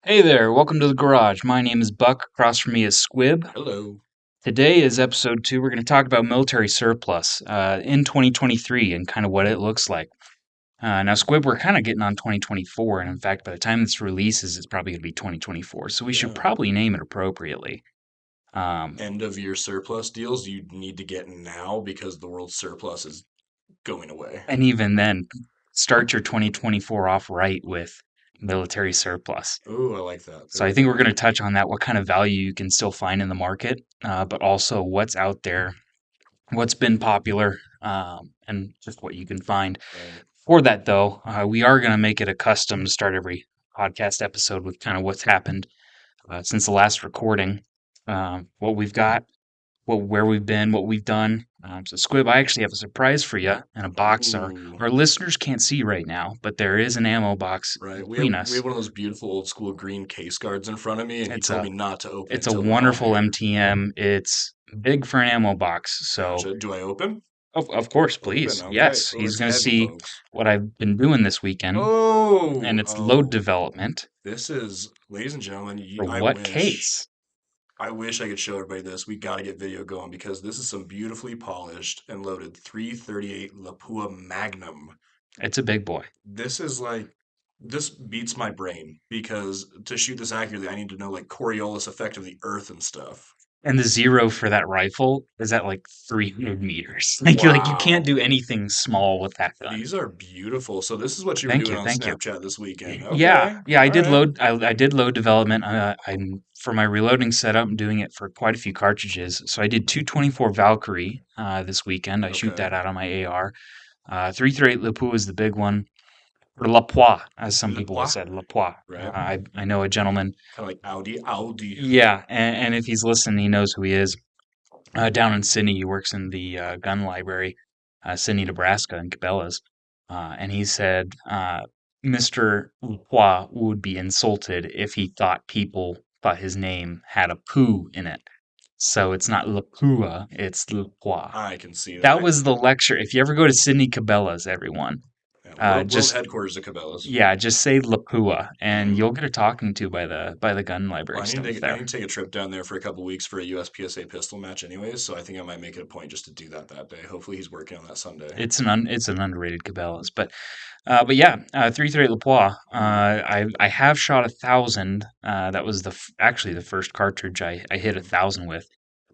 Hey there, welcome to the garage. My name is Buck. Across from me is Squib. Hello. Today is episode 2. We're going to talk about military surplus in 2023 and kind of what it looks like. Now, Squib, we're kind of getting on 2024, and in fact, by the time this releases, it's probably going to be 2024. So we should Yeah. probably name it appropriately. Um, End of year surplus deals you need to get now because the world's surplus is going away. and even then, start your 2024 off right with military surplus. Ooh, I like that. So I Very think we're good. going to touch on that, what kind of value you can still find in the market, but also what's out there, what's been popular, and just what you can find. Right. For that, though, we are going to make it a custom to start every podcast episode with kind of what's happened since the last recording, what we've got, where we've been, what we've done. So, Squib, I actually have a surprise for you in a box. Our, Ooh. our listeners can't see right now, but there is an ammo box Right. We have between we have us. one of those beautiful old school green case guards in front of me, and you It's told a me not to open it it's a until now wonderful here. MTM. It's big for an ammo box, so Gotcha. Do I open? of course, Open. please. Okay. Yes, Oh, he's it's going to heavy, see folks. what I've been doing this weekend, and Oh, it's load oh. development This is, ladies and gentlemen, for what case? I wish I could show everybody this. We got to get video going because this is some beautifully polished and loaded 338 Lapua Magnum. It's a big boy. This is like this beats my brain because to shoot this accurately, I need to know like Coriolis effect of the earth and stuff. And the zero for that rifle is at like 300 meters. Like you can't Wow. do anything small with that gun. These are beautiful. So this is what you were Thank doing you, on thank you. Snapchat this weekend. Yeah, Okay. yeah, I All did right. load. I did load development. I'm for my reloading setup. I'm doing it for quite a few cartridges. So I did 224 Valkyrie this weekend. I shoot Okay. that out on my AR. 338 Lepu is the big one, or La Poix, as some Le people have Pois, said. La Poix. right? I know a gentleman. Kind of like Audi. Audi. Yeah, and if he's listening, he knows who he is. Down in Sydney, he works in the gun library, Sydney, Nebraska, in Cabela's. And he said Mr. Lacroix would be insulted if he thought people thought his name had a poo in it. So it's not Lapua, it's Lacroix. I can see that. That was the lecture. If you ever go to Sydney Cabela's, everyone, Yeah, world just headquarters of Cabela's. yeah, just say Lapua, and Mm. you'll get a talking to by the gun Well, library I need staff to I there. need to take a trip down there for a couple weeks for a USPSA pistol match, anyways. So I think I might make it a point just to do that day. Hopefully, he's working on that Sunday. It's an underrated Cabela's, but yeah, 338 Lapois. I have shot 1,000. That was actually the first cartridge I hit 1,000 with.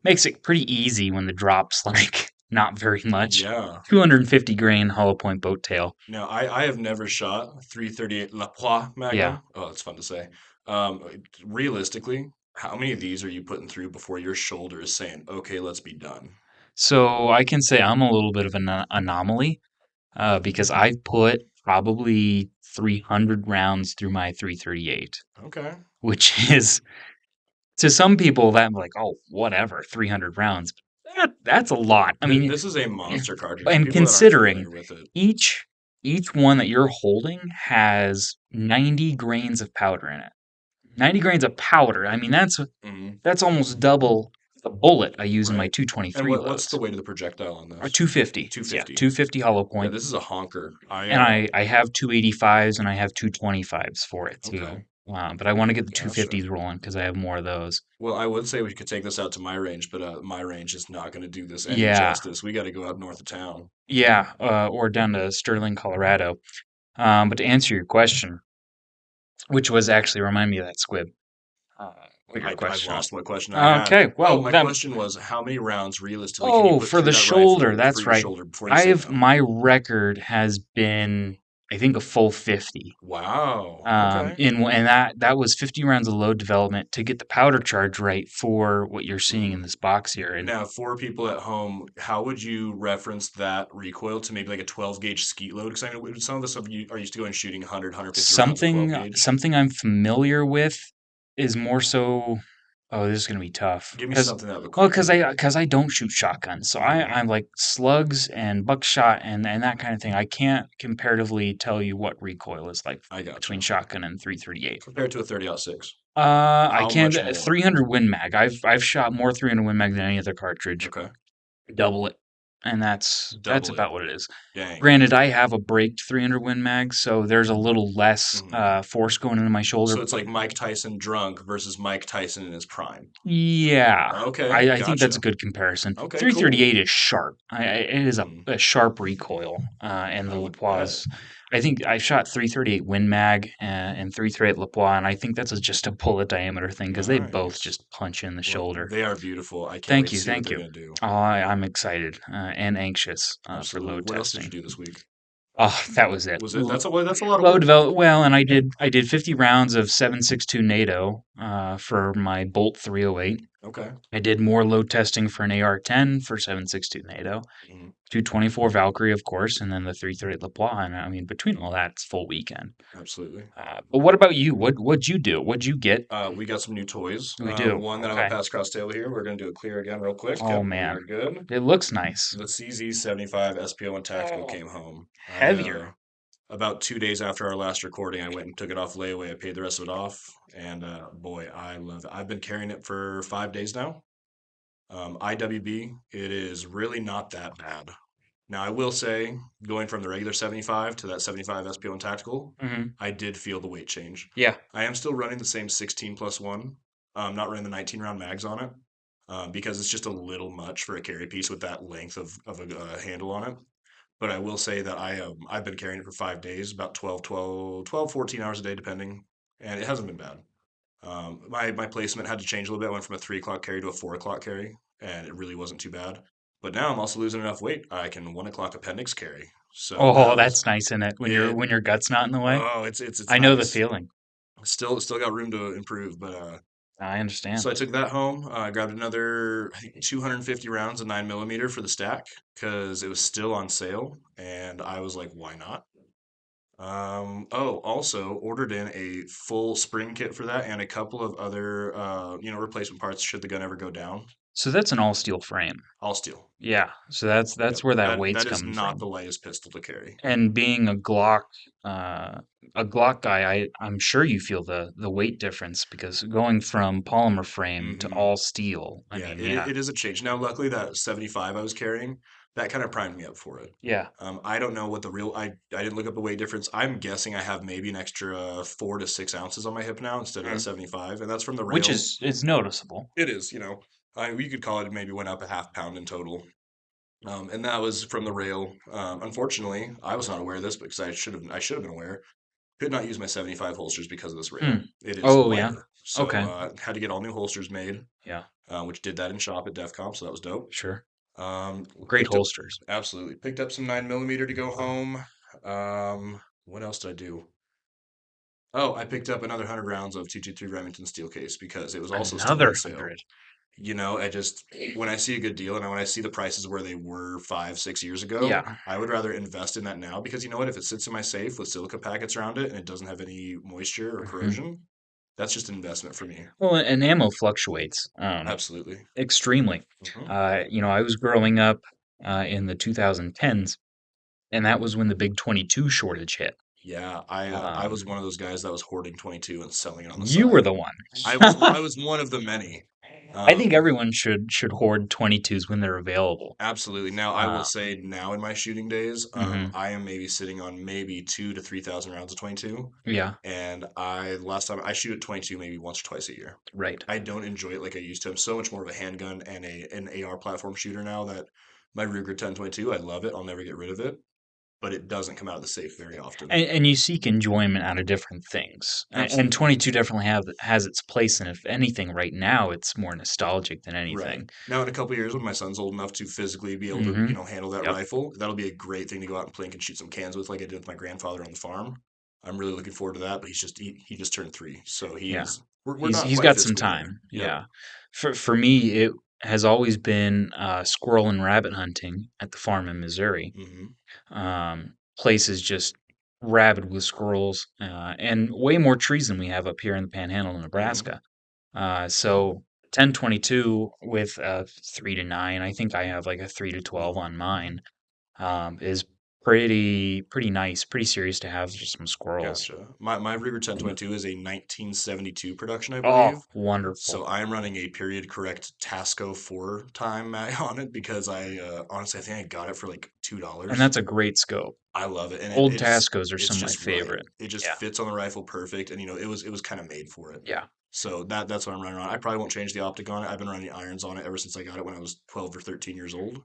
Makes it pretty easy when the drop's like not very much. Yeah. 250 grain hollow point boat tail. Now, I have never shot 338 La Poix Yeah. Magnum. Oh, that's fun to say. Realistically, how many of these are you putting through before your shoulder is saying, "Okay, let's be done"? So I can say I'm a little bit of an anomaly because I've put probably 300 rounds through my 338, Okay. which is to some people that like, oh, whatever, 300 rounds. That's a lot. I mean, This is a monster cartridge for and people that aren't considering familiar with it. each each one that you're holding has 90 grains of powder in it. 90 grains of powder. I mean, Mhm. that's almost double the bullet I use in my Right. And 223 what's the loads. weight of the projectile on Or this? 250. Yeah, 250. 250 hollow Yeah, point. this is a honker. And I have 285s and I have 225s for it too. Okay, But I want to get the gotcha. 250s rolling because I have more of those. Well, I would say we could take this out to my range, but my range is not going to do this any Yeah, justice. We got to go up north of town. yeah, or down to Sterling, Colorado. But to answer your question, which was actually remind me of that squib. Uh, what your I've question was? lost what question I had. Okay, Oh, well my that. question was, how many rounds realistically can you Oh, put for through the that shoulder. rifle for That's your right. shoulder before you I say have no? my record has been I think a full 50. Wow. Okay. And that was 50 rounds of load development to get the powder charge right for what you're seeing in Mm. this box here. And Now, for people at home, how would you reference that recoil to maybe like a 12 gauge skeet load? Because I know some of the stuff you are used to going shooting 100, 150 rounds of 12 gauge. something I'm familiar with is more so. Oh, this is gonna be tough Give me because something that would well, click for me. because I don't shoot shotguns, so Hmm. I'm like slugs and buckshot and that kind of thing. I can't comparatively tell you what recoil is like I between gotcha. shotgun and 338. Compared to a 30-06. I How can't. much more? 300 Win Mag. I've shot more 300 Win Mag than any other cartridge. Okay. Double it. and that's Double it. about what it is. Dang. Granted, I have a braked 300 Win Mag, so there's a little less Mhm. force going into my shoulder, So it's but like Mike Tyson drunk versus Mike Tyson in his prime. yeah, Okay, I think that's a gotcha. good comparison. Okay, cool. 338 is sharp. It is Mhm. a sharp recoil, and the I would Lapois. bet. I think I shot 338 Win Mag and 338 Lapois, and I think that's just a bullet diameter thing because they both Nice. just punch in the Well, shoulder. they are beautiful. I can't wait Thank to you, see what thank they're you. gonna do. I'm excited and anxious for Absolutely. load What else did you testing. do this week? Oh, that was it. Was it that's a lot of Low work. develop well, and I did 50 rounds of 7.62 NATO for my Bolt 308. Okay. I did more load testing for an AR-10 for 7.62 NATO, Mhm. 224 Valkyrie, of course, and then the 338 Lapois. And I mean, between all that, it's full weekend. Absolutely. But what about you? What'd you do? What'd you get? We got some new toys. We do. One that I'm gonna Okay. pass across table here. We're gonna do a clear again real quick. Oh Yep, we are man, good. it looks nice. The CZ75 SPO1 Tactical Oh, came home. I heavier. about 2 days after our last recording, I went and took it off layaway. I paid the rest of it off, and boy, I love it. I've been carrying it for 5 days now. IWB, it is really not that bad. Now, I will say, going from the regular 75 to that 75 SPO1 Tactical, Hmm. I did feel the weight change. Yeah. I am still running the same 16 plus one. Not running the 19 round mags on it because it's just a little much for a carry piece with that length of a handle on it. But I will say that I've been carrying it for 5 days, about 14 hours a day, depending, and it hasn't been bad. My placement had to change a little bit. I went from a 3 o'clock carry to a 4 o'clock carry, and it really wasn't too bad. But now I'm also losing enough weight. I can 1 o'clock appendix carry. So Oh, that was that's nice in it it. when your gut's not in the way. Oh, it's I know the nice. feeling. Still got room to improve, but I so understand. I took that home. I grabbed another, I think, 250 rounds of 9 millimeter for the stack because it was still on sale, and I was like, why not? Also ordered in a full spring kit for that and a couple of other, replacement parts should the gun ever go down. So that's an all steel frame. All steel. Yeah. So that's Yep. where that That weight's that is coming not from. the lightest pistol to carry. And being uh, a Glock guy, I'm sure you feel the weight difference because going from polymer frame to Hmm. all steel. I Yeah, mean, it, yeah, it is a change. Now, luckily, that 75 I was carrying, that kind of primed me up for it. yeah. I don't know what the real, I didn't look up the weight difference. I'm guessing I have maybe an extra 4 to 6 ounces on my hip now instead of that Mhm. 75, and that's from the Which rail. is noticeable. It is, you could call it maybe went up a half pound in total. And that was from the rail. Unfortunately, I was not aware of this because I should have been aware. Could not use my 75 holsters because of this rail. Hmm. It is Oh yeah. lighter. So Okay. had to get all new holsters made, Yeah. which did that in shop at DEFCON, so that was dope. Sure. Um, Great picked up holsters. absolutely picked up some 9 millimeter to go home. What else did I do? Oh, I picked up another 100 rounds of 223 Remington steel case because it was also still Another on sale. 100. I just when I see a good deal and when I see the prices where they were 5, 6 years ago, Yeah. I would rather invest in that now because you know what? If it sits in my safe with silica packets around it and it doesn't have any moisture or Mhm. corrosion, that's just an investment for me. Well, and ammo fluctuates Absolutely. extremely. Hmm. I was growing up in the 2010s, and that was when the big 22 shortage hit. Yeah, I was Um, one of those guys that was hoarding 22 and selling it on the you were side. the one. I was one of the many. I think Um, everyone should hoard 22s when they're available. Absolutely. Now, I will Uh, say now in my shooting days, mhm. I am maybe sitting on maybe 2 to 3,000 rounds of 22. Yeah, And last time I shoot at 22 maybe once or twice a year. right. I don't enjoy it like I used to. I'm so much more of a handgun and an AR platform shooter now that my Ruger 1022, I love it. I'll never get rid of it, but it doesn't come out of the safe very often. And you seek enjoyment out of different things. And Absolutely. 22 definitely has its place. And if anything, right now, it's more nostalgic than Right. anything. Now, in a couple years, when my son's old enough to physically be able to, Hmm. handle that Yep. rifle, that'll be a great thing to go out and plink and shoot some cans with, like I did with my grandfather on the farm. I'm really looking forward to that. But he just turned 3, so Yeah. we're not He's quite got some physically there. time. Yep. Yeah. For me, it has always been squirrel and rabbit hunting at the farm in Missouri. Hmm. Place is just rabid with squirrels and way more trees than we have up here in the Panhandle of Hmm. Nebraska. So 1022 with a 3 to 9, I think I have like a 3 to 12 Hmm. on mine, is pretty nice, pretty serious to have just some squirrels. Gotcha. My Ruger 1022 is a 1972 production, I Oh, believe. wonderful. So I'm running a period correct Tasco 4 time mag on it because I honestly I think I got it for like And $2. that's a great scope. I love it, and Old Tascos are it's some of my just right. favorite. It just Yeah. fits on the rifle perfect, and it was kind of made for it. Yeah. So that's what I'm running on. I probably won't change the optic on it. I've been running irons on it ever since I got it when I was 12 or 13 years old.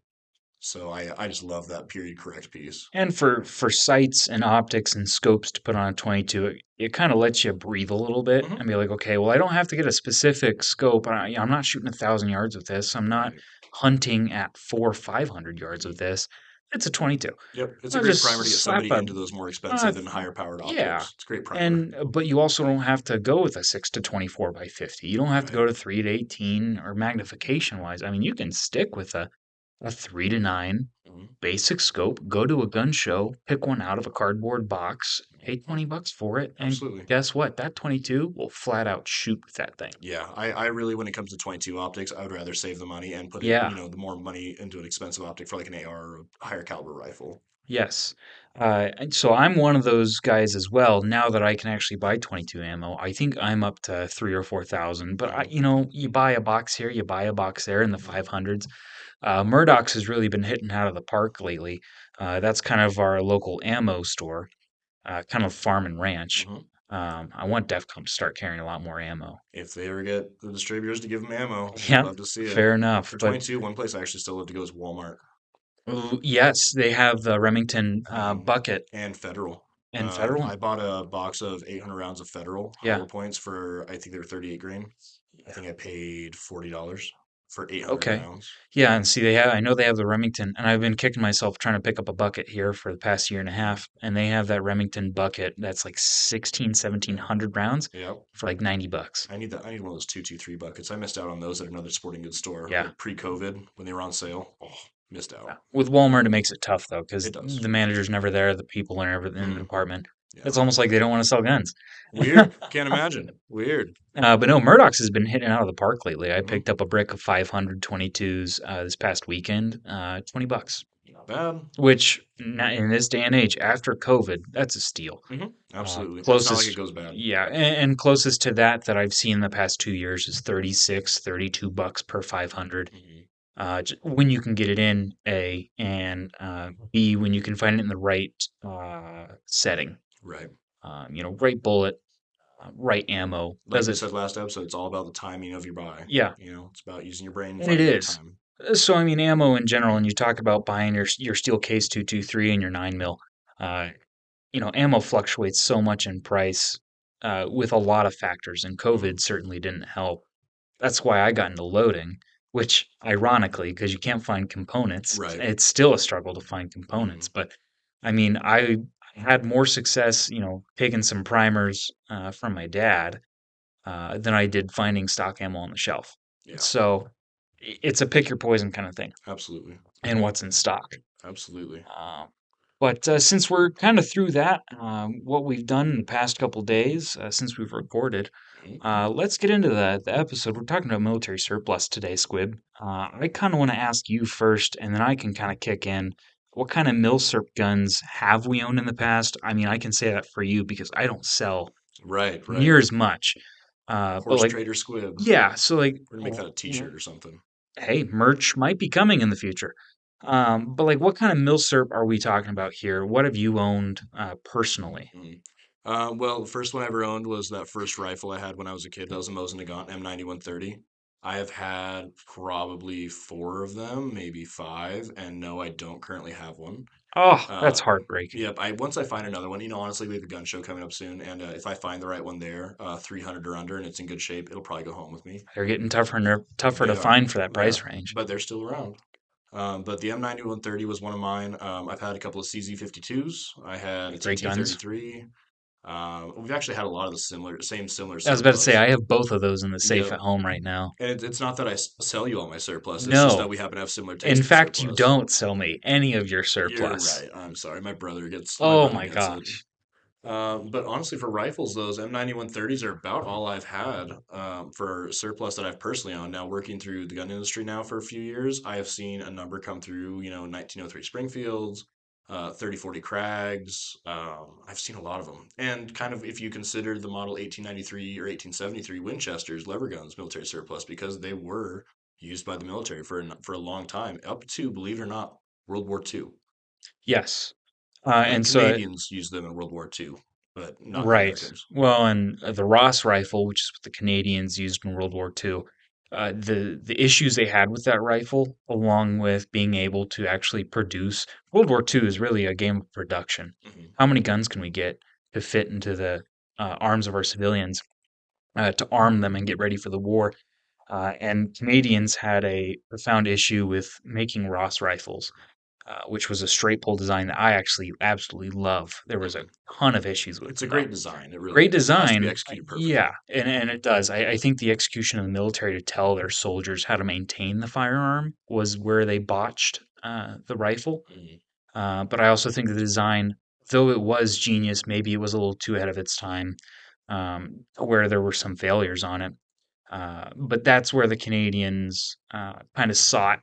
So I just love that period correct piece. And for sights and optics and scopes to put on a 22, it kind of lets you breathe a little bit Hmm. and be like, okay, well, I don't have to get a specific scope. I'm not shooting 1,000 yards with this. I'm not Right. hunting at 500 yards with Hmm. this. It's a 22. Yep. It's a I'll great just primer to get slap somebody a, into those more uh, expensive and higher powered yeah. optics. It's a great primer. And but you also don't have to go with a 6 to 24 by 50. You don't have to Right. go to 3 to 18 or magnification wise. I mean, you can stick with a 3 to 9 Hmm. basic scope, go to a gun show, pick one out of a cardboard box, pay $20 for it, and Absolutely. guess what? That 22 will flat out shoot with that thing. Yeah, I really, when it comes to 22 optics, I would rather save the money and put it, Yeah, the more money into an expensive optic for like an AR or a higher caliber rifle. yes. And so I'm one of those guys as well. Now that I can actually buy 22 ammo, I think I'm up to 3 or 4,000. But Hmm. you buy a box here, you buy a box there in the Hmm. 500s. Murdoch's has really been hitting out of the park lately. That's kind of our local ammo store, kind of farm and ranch. Hmm. I want DEFCON to start carrying a lot more ammo. If they ever get the distributors to give them ammo, I'd Yeah, love to see it. fair enough. For But 22, one place I actually still love to go is Walmart, ooh, yes, they have the Remington um, bucket and Federal. and Federal. I bought a box of 800 rounds of Federal Yeah. hollow points for I think they were 38 grain. I Yeah. think I paid $40 for 800 Okay. rounds. Yeah, and see, I know they have the Remington, and I've been kicking myself trying to pick up a bucket here for the past year and a Hmm. half, and they have that Remington bucket that's like 16, seventeen Yeah. hundred rounds Yep. for like $90. I need that. I need one of those 223 buckets. I missed out on those at another sporting goods store, Yeah. like pre-COVID when they were on sale. Oh, missed Yeah. out. With Walmart, it makes it tough though, because It does. the manager's never there, the people are never in the Hmm. department. Yeah. It's almost like they don't want to sell guns. Weird. Can't imagine. Weird. But no, Murdoch's has been hitting out of the park lately. I Hmm. picked up a brick of 522s this past weekend, $20, Not bad. which in this day and age, after COVID, that's a steal. Hmm. Absolutely. It's not like it Closest, goes bad. yeah, and closest to that I've seen in the past 2 years is 36, $32 per 500. Hmm. When you can get it in A, and B, when you can find it in the right setting. Right. Right bullet, right ammo. Like Does we it? said last episode, it's all about the timing of your buy. Yeah, It's about using your brain and and it finding the right is. time. So I mean, ammo in general, and you talk about buying your steel case 223 and your 9 mil. Uh, ammo fluctuates so much in price with a lot of factors, and Hmm. COVID certainly didn't help. That's why I got into loading, which ironically, because you can't find components, Right. it's still a struggle to find Hmm. components. But I mean, I had more success, taking some primers from my dad than I did finding stock ammo on the shelf. Yeah. So it's a pick your poison kind of thing, Absolutely. and what's in stock. Absolutely. Uh, but since we're kind of through that, what we've done in the past couple days since we've recorded, Mhm. let's get into the episode. We're talking about military surplus today, Squib. I kind of want to ask you first, and then I can kind of kick in. What kind of milsurp guns have we owned in the past? I mean, I can say that for you because I don't sell Right. Right. near as much. But Horse like, trader squib. yeah, so like, We're gonna make that a T-shirt or something. hey, merch might be coming in the future. But like, what kind of milsurp are we talking about here? What have you owned personally? Mhm. Well, the first one I ever owned was that first rifle I had when I was a kid. That was a Mosin Nagant M9130. I have had probably four of them, maybe five, and no, I don't currently have one. Oh, that's Uh, heartbreaking. yep. I Once I find another one, honestly, we have a gun show coming up soon, and if I find the right one there, 300 or under, and it's in good shape, it'll probably go home with me. They're getting tougher to They are, find for that yeah, price range. but they're still around. But the M9130 was one of mine. I've had a couple of CZ52s. I had a Great guns. TT33. We've actually had a lot of the similar I was about to say surplus. I have both of those in the safe Yep. at home right now. And it's not that I sell you all my surplus. It's just that No, we happen to have similar in taste in fact, you surplus. don't sell me any of your You're surplus. right. I'm sorry. My Oh brother my gets it. gosh. But honestly, for rifles, those M9130s are about all I've had for surplus that I've personally owned. Now, working through the gun industry now for a few years, I have seen a number come through, 1903 Springfields. 3040 Krags. I've seen a lot of them. And kind of if you consider the model 1893 or 1873 Winchesters, lever guns, military surplus, because they were used by the military for a long time, up to, believe it or not, World War II. Yes. The And so Canadians used them in World War II, but not the Right. Americans. Well, and the Ross rifle, which is what the Canadians used in World War II, the issues they had with that rifle, along with being able to actually produce, World War II is really a game of production. Hmm. How many guns can we get to fit into the arms of our civilians to arm them and get ready for the war? And Canadians had a profound issue with making Ross rifles, which was a straight pull design that I actually absolutely love. There was a Hmm. ton of issues with It's a them though. great design. It really Great is. It has to be design, executed perfectly. yeah, and it does. I think the execution of the military to tell their soldiers how to maintain the firearm was where they botched the rifle. Hmm. But I also think the design, though it was genius, maybe it was a little too ahead of its time, where there were some failures on it. But that's where the Canadians kind of sought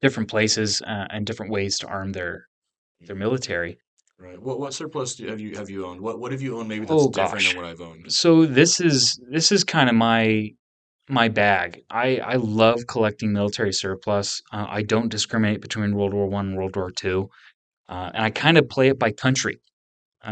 different places and different ways to arm their military. Right. What surplus have you owned? What have you owned maybe that's Oh different than gosh. what I've owned? So this is kind of my bag. I love collecting military surplus. I don't discriminate between World War One and World War Two, and I kind of play it by country,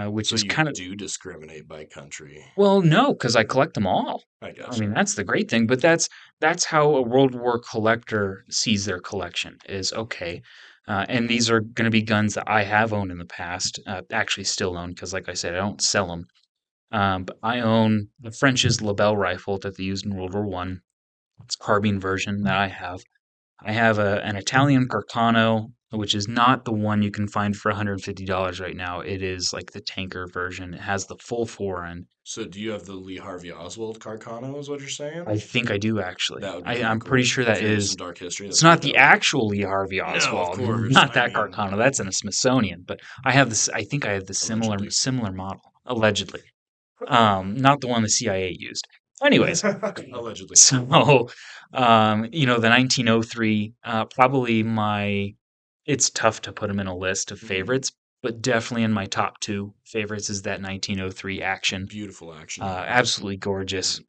which So is you kind of do discriminate by country. well, no, because I collect them all. I I gotcha. mean, that's the great thing. But that's how a World War collector sees their collection. Is okay. And these are going to be guns that I have owned in the past, actually still own, because like I said, I don't sell them. But I own the French's Lebel rifle that they used in World War One. It's a carbine version that I have. I have an Italian Carcano, which is not the one you can find for $150 right now. It is like the tanker version. It has the full forend. So do you have the Lee Harvey Oswald Carcano, is what you're saying? I think I do actually. That would be I, kind of I'm pretty cool. sure If that you're into is. some dark history, It's that's pretty not the dope. actual Lee Harvey No, of Oswald, course. not I that mean, Carcano. That's in a Smithsonian, but I have this. I think I have the allegedly. similar model, allegedly. Not the one the CIA used. Anyways, Allegedly. so the 1903, probably my. It's tough to put them in a list of Hmm. favorites, but definitely in my top two favorites is that 1903 action. Beautiful action. Absolutely gorgeous.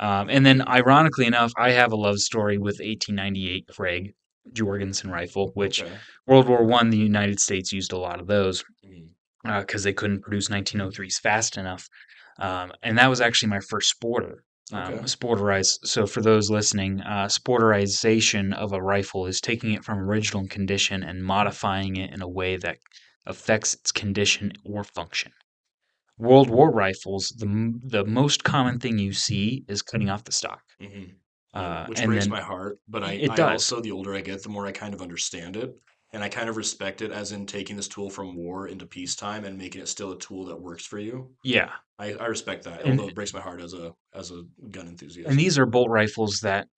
Mhm. And then, ironically enough, I have a love story with 1898 Craig Jorgensen rifle, which Okay. World War One, the United States used a lot of those Mhm. because they couldn't produce 1903s fast enough. And that was actually my first sporter, Okay. sporterized. So for those listening, sporterization of a rifle is taking it from original condition and modifying it in a way that affects its condition or function. World War rifles, the most common thing you see is cutting off the stock, Hmm. Yeah, which and breaks then my heart. But I, it I does. also, the older I get, the more I kind of understand it. And I kind of respect it as in taking this tool from war into peacetime and making it still a tool that works for you. Yeah, I respect that, although and it breaks my heart as a gun and enthusiast. these are bolt rifles that,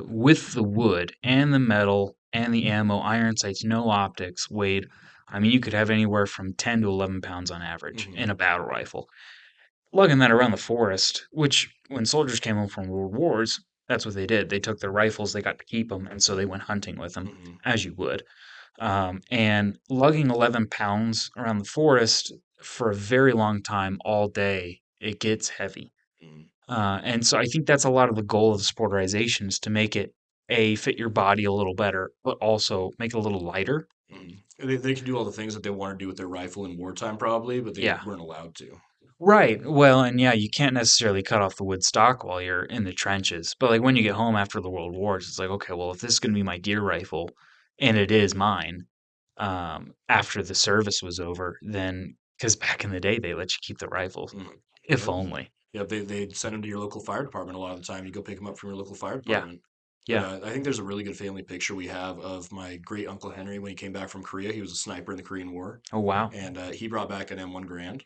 with the wood and the metal and the ammo, iron sights, no optics, weighed. I mean, you could have anywhere from 10 to 11 pounds on average Hmm. in a battle rifle. Lugging that around the forest, which when soldiers came home from world wars, that's what they did. They took their rifles, they got to keep them, and so they went hunting with them, Hmm. as you would. And lugging 11 pounds around the forest for a very long time, all day, it gets heavy. Hmm. And so I think that's a lot of the goal of sporterization is to make it a fit your body a little better, but also make it a little lighter. Hmm. They can do all the things that they want to do with their rifle in wartime, probably, but they Yeah. weren't allowed to. Right. Well, and yeah, you can't necessarily cut off the wood stock while you're in the trenches. But like when you get home after the World Wars, it's like, okay, well, if this is going to be my deer rifle, and it is mine, after the service was over, then because back in the day they let you keep the rifles, Hmm. if Yep. only. Yep. They send them to your local fire department a lot of the time. You go pick them up from your local fire Yeah. department. But Yeah. I think there's a really good family picture we have of my great uncle Henry when he came back from Korea. He was a sniper in the Korean War, Oh wow. and he brought back an M1 Grand.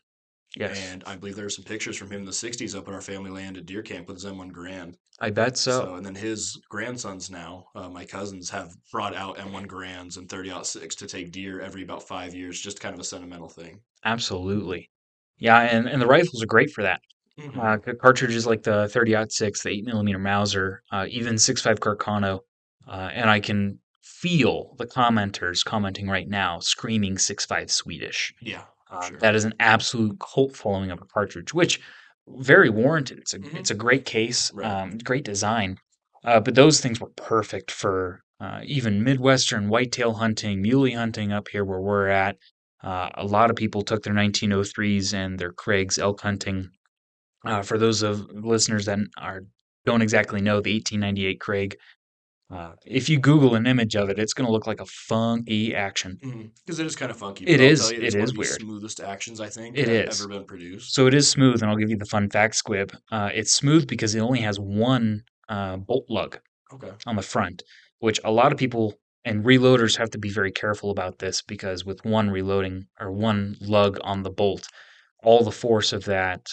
Yes. And I believe there are some pictures from him in the '60s up at our family land at deer camp with his M1 Grand. I bet So, so. and then his grandsons now, my cousins, have brought out M1 Grands and 30-06 to take deer every about 5 years, just kind of a sentimental thing. Absolutely. Yeah, and the rifles are great for that. Hmm. Cartridges like the 30-06, the 8 millimeter Mauser, even 6.5 Carcano, and I can feel the commenters commenting right now screaming 6.5 Swedish. Yeah, for sure. That is an absolute cult following of a cartridge, which very warranted. It's a Hmm. great case, Right. great design. But those things were perfect for even Midwestern whitetail hunting, muley hunting up here where we're at. A lot of people took their 1903s and their Kriegs elk hunting. For those of listeners that don't exactly know the 1898 Krieg, if you Google an image of it, it's going to look like a funky action. Because it is kind of funky, It but I'll tell is. you, It it's one of is the weird. smoothest actions I think It ever is. been produced. So it is smooth, and I'll give you the fun fact, Squib. It's smooth because it only has one bolt lug Okay. on the front, which a lot of people and reloaders have to be very careful about this because with one reloading or one lug on the bolt, all the force of that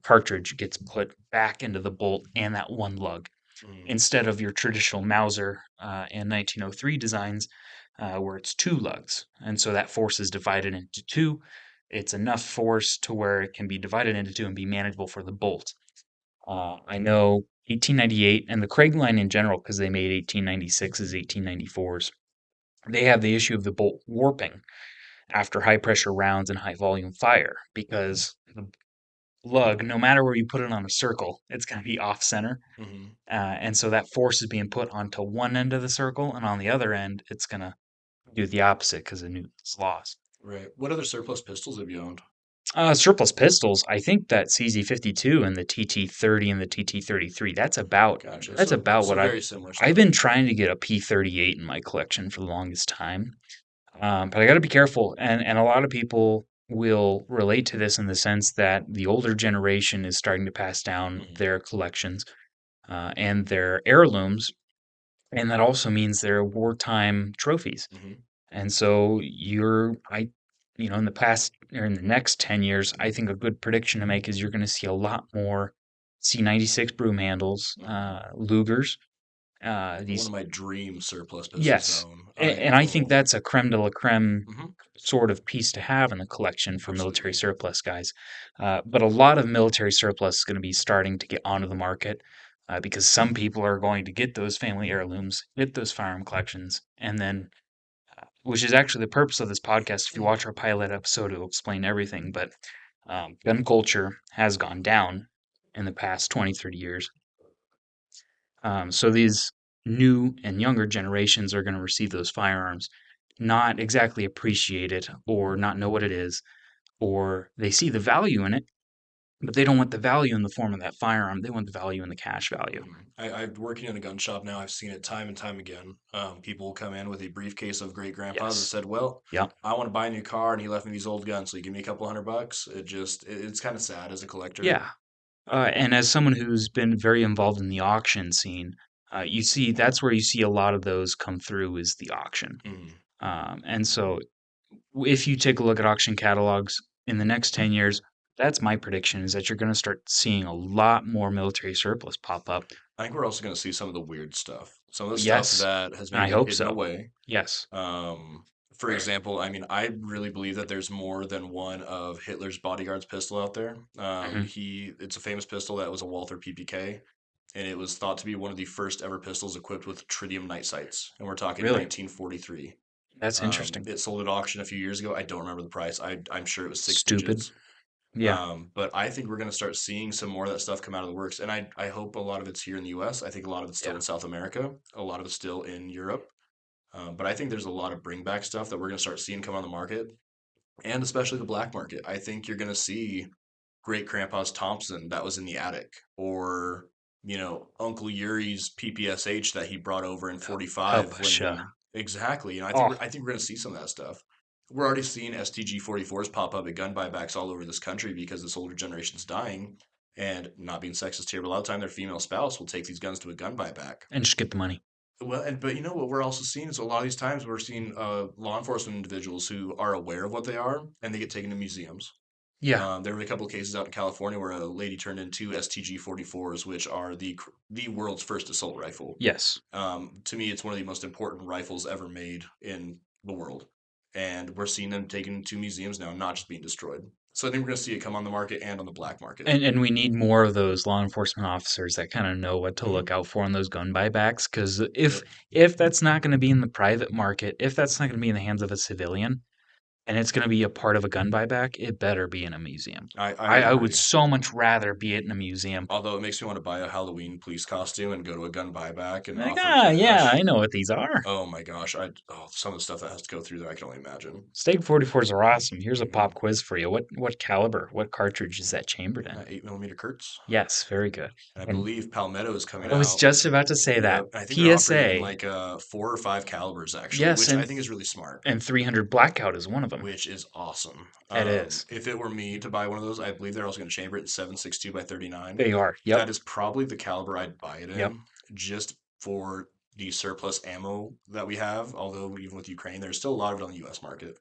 cartridge gets put back into the bolt and that one lug Mm, instead of your traditional Mauser and 1903 designs where it's two lugs. And so that force is divided into two. It's enough force to where it can be divided into two and be manageable for the bolt. I know 1898 and the Craig line in general, because they made 1896s, 1894s, they have the issue of the bolt warping after high pressure rounds and high volume fire because the lug, no matter where you put it on a circle, it's going to be off center. hmm. And so that force is being put onto one end of the circle, and on the other end, it's going to do the opposite because of Newton's laws. Right. What other surplus pistols have you owned? Surplus pistols, I think that CZ52 and the TT30 and the TT33, Gotcha. that's So about so what very similar I've stuff. been trying to get a P38 in my collection for the longest time. But I got to be careful, and a lot of people will relate to this in the sense that the older generation is starting to pass down Hmm. their collections and their heirlooms, and that also means their wartime trophies. Hmm. And so in the past or in the next 10 years, I think a good prediction to make is you're going to see a lot more C96 broom handles, Hmm. Lugers, One these, of my dream surplus pistols to yes. own. And I think that's a creme de la creme Mhm. sort of piece to have in the collection for military Absolutely. surplus guys. But a lot of military surplus is going to be starting to get onto the market because some people are going to get those family heirlooms, get those firearm collections, and then, which is actually the purpose of this podcast. If you watch our pilot episode, it'll explain everything. But gun culture has gone down in the past 20, 30 years. So these new and younger generations are going to receive those firearms, not exactly appreciate it or not know what it is, or they see the value in it, but they don't want the value in the form of that firearm. They want the value in the cash value. I'm working in a gun shop now. I've seen it time and time again. People will come in with a briefcase of great grandpas that Yes. said, "Well, Yeah. I want to buy a new car, and he left me these old guns. So you give me a couple $100." It's kind of sad as a collector. Yeah. And as someone who's been very involved in the auction scene, you see that's where you see a lot of those come through is the auction. Mm. And so if you take a look at auction catalogs in the next 10 years, that's my prediction is that you're going to start seeing a lot more military surplus pop up. I think we're also going to see some of the weird stuff, some of the stuff Yes, that has and I maybe been hope hidden so. away. Yes. For example, I mean, I really believe that there's more than one of Hitler's bodyguards pistol out there. Hmm. It's a famous pistol that was a Walther PPK, and it was thought to be one of the first ever pistols equipped with tritium night sights, and we're talking Really? 1943. That's interesting. It sold at auction a few years ago. I don't remember the price. I'm sure it was six Stupid. digits. Yeah. But I think we're going to start seeing some more of that stuff come out of the works, and I hope a lot of it's here in the U.S. I think a lot of it's still Yeah. in South America, a lot of it's still in Europe. But I think there's a lot of bring back stuff that we're going to start seeing come on the market, and especially the black market. I think you're going to see great grandpa's Thompson that was in the attic, or Uncle Yuri's PPSH that he brought over in '45 when Helpusha. he exactly. Oh, I think we're going to see some of that stuff. We're already seeing STG 44s pop up at gun buybacks all over this country because this older generation's dying. And not being sexist here, but a lot of time their female spouse will take these guns to a gun buyback. and just get the money. Well, but you know what we're also seeing is a lot of these times we're seeing law enforcement individuals who are aware of what they are and they get taken to museums. Yeah. There were a couple of cases out in California where a lady turned in two STG 44s, which are the world's first assault rifle. Yes. To me, it's one of the most important rifles ever made in the world, and we're seeing them taken to museums now, not just being destroyed. So I think we're going to see it come on the market and on the black market. And we need more of those law enforcement officers that kind of know what to look Hmm. out for on those gun buybacks. Because Yep. if that's not going to be in the private market, if that's not going to be in the hands of a civilian, and it's going to be a part of a gun buyback, it better be in a museum. I I would agree. so much rather be it in a museum. Although it makes me want to buy a Halloween police costume and go to a gun buyback and Like, offer yeah, cash. I know what these are. Oh my gosh, some of the stuff that has to go through there, I can only imagine. Steg 44s are awesome. Here's a Hmm. pop quiz for you. What caliber, what cartridge is that chambered in? 8 millimeter Kurtz, Yes, very good. and I And believe Palmetto is coming I was out. just about to say that. Yep, and I think they're offering it in PSA, like 4 or 5 calibers actually, yes, which I think is really smart, and 300 Blackout is one of them. which is awesome. It is. If it were me to buy one of those, I believe they're also going to chamber it in 7.62 by 39. They are. Yep. That is probably the caliber I'd buy it Yep. in, just for the surplus ammo that we have. Although even with Ukraine, there's still a lot of it on the U.S. market.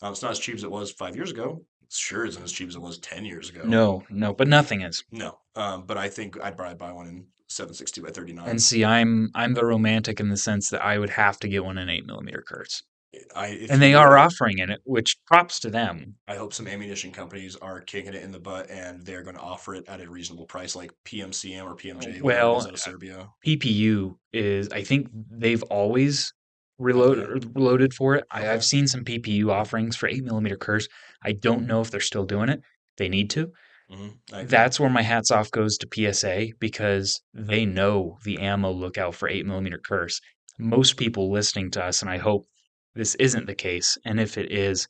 It's not as cheap as it was 5 years ago. It sure isn't as cheap as it was 10 years ago. No, no, but nothing is. No, but I think I'd probably buy one in 7.62 by And 39. see, I'm the romantic in the sense that I would have to get one in 8 millimeter Kurtz. If And you they would, are offering it, which props to them. I hope some ammunition companies are kicking it in the butt and they're going to offer it at a reasonable price, like PMCM or PMJ, whatever it is Well, out of Serbia. PPU is, I think they've always Okay, reloaded for it. I've okay. seen some PPU offerings for 8 millimeter Kurz. I don't know if they're still doing it. They need to. I agree. That's where my hats off goes to PSA because they know the ammo lookout for 8 millimeter Kurz. Most people listening to us, and I hope this isn't the case, and if it is,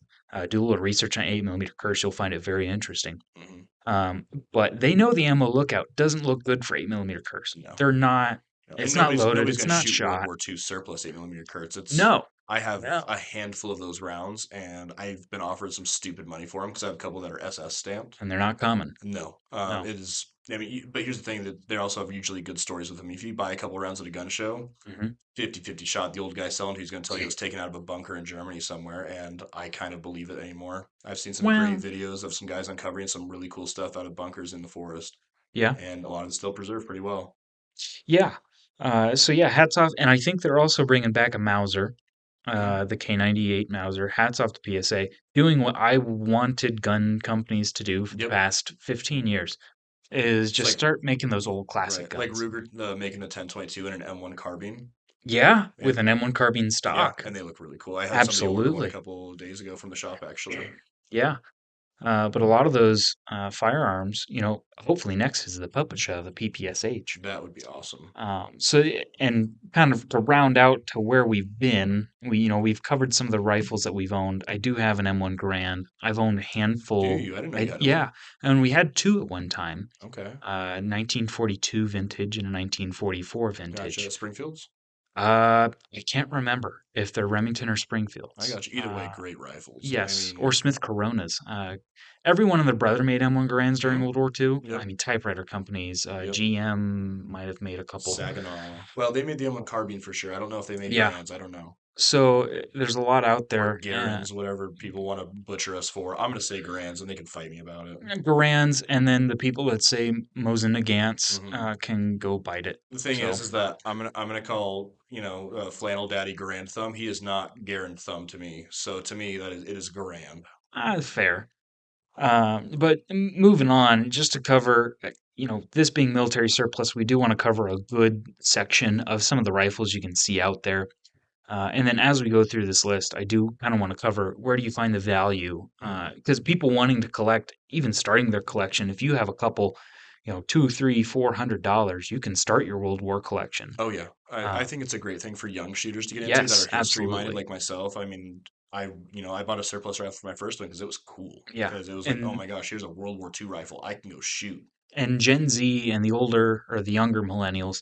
do a little research on 8 millimeter Kurz. You'll find it very interesting. Hmm. Um, but they know the ammo lookout doesn't look good for 8 millimeter Kurz. No. They're not. No, and It's not loaded. nobody's It's going to not shoot World shot. War II surplus 8 millimeter Kurtz. It's No, I have no, a handful of those rounds, and I've been offered some stupid money for them because I have a couple that are SS stamped. and they're not common. No, No. it is. I mean, but here's the thing that they also have usually good stories with them. If you buy a couple rounds at a gun show, Hmm. 50-50 shot, the old guy selling who's going to tell you it was taken out of a bunker in Germany somewhere, and I kind of believe it anymore. I've seen some great Well, videos of some guys uncovering some really cool stuff out of bunkers in the forest, yeah, and a lot of it's still preserved pretty well. yeah. So yeah, hats off, and I think they're also bringing back a Mauser, Hmm. the K98 Mauser. Hats off to PSA, doing what I wanted gun companies to do for the Yep, past 15 years, is it's just like start making those old classic right, like guns. Ruger making a 1022 and an M1 carbine. Yeah, with And an M1 carbine yeah, stock. and they look really cool. I had somebody order one a Absolutely. couple days ago from the shop actually. Yeah. But a lot of those firearms, hopefully next is the puppet show, the PPSH. That would be awesome. And kind of to round out to where we've been, we've covered some of the rifles that we've owned. I do have an M1 Grand. I've owned a Do handful. you? I didn't know you had one. Yeah, and we had two at one time, Okay. 1942 vintage and a 1944 Gotcha. vintage. Springfields? I can't remember if they're Remington or I Springfields. got you. Either way, great rifles. I Yes, or mean, Smith Coronas. Every one of their brother made M1 Grands during mhm, World War II. I yep, mean, typewriter companies, yep. GM might have made a couple. Saginaw. Well, they made the M1 carbine for sure. I don't know if they made Yeah, Grands. I don't know. so there's a lot out Or there. Garins, whatever people want to butcher us for. I'm going to say Grands and they can fight me about it. Grands, and then the people that say Mosin Nagants Hmm. can go bite it. The thing So, is that I'm gonna call Flannel Daddy Grand Thumb. He is not Garand Thumb to me. So to me that is it is Grand. fair. But moving on, just to cover, this being military surplus, we do want to cover a good section of some of the rifles you can see out there. And then as we go through this list, I do kind of want to cover where do you find the value? Hmm. Because people wanting to collect, even starting their collection, if you have a couple, two, three, $400, you can start your World War collection. Oh yeah, I Uh, think it's a great thing for young shooters to get into that yes, are history minded absolutely. like myself. I mean, I bought a surplus rifle for my first one because it was cool. Yeah, Because it was like, oh and my gosh, here's a World War II rifle. I can go shoot. and Gen Z and the older or the younger millennials,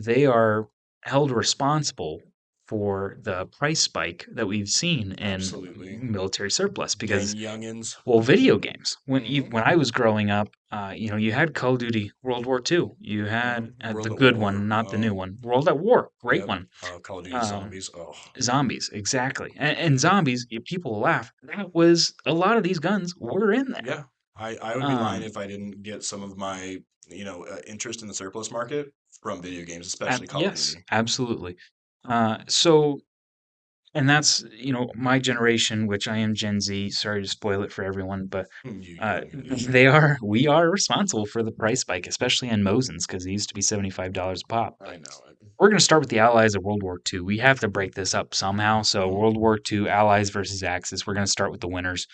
they are held responsible for the price spike that we've seen in Absolutely. military surplus Dang because youngins. well, video games. Hmm. When I was growing up, you had Call of Duty World War II. You had World the at good War. one, not the new one. World at War, great Yep. one. Call of Duty Uh, Zombies. Oh, Zombies, exactly. And zombies, people will laugh. That was a lot of these guns were in there. yeah. I would be lying Um, if I didn't get some of my interest in the surplus market from video games, especially Call of yes, Duty. absolutely. So and that's, my generation, which I am Gen Z. Sorry to spoil it for everyone, but You don't need to. we are responsible for the price spike, especially on Mosins, because they used to be $75 a pop. I know it. We're going to start with the Allies of World War II. We have to break this up somehow. So, Mhm. World War II, Allies versus Axis. We're going to start with the winners.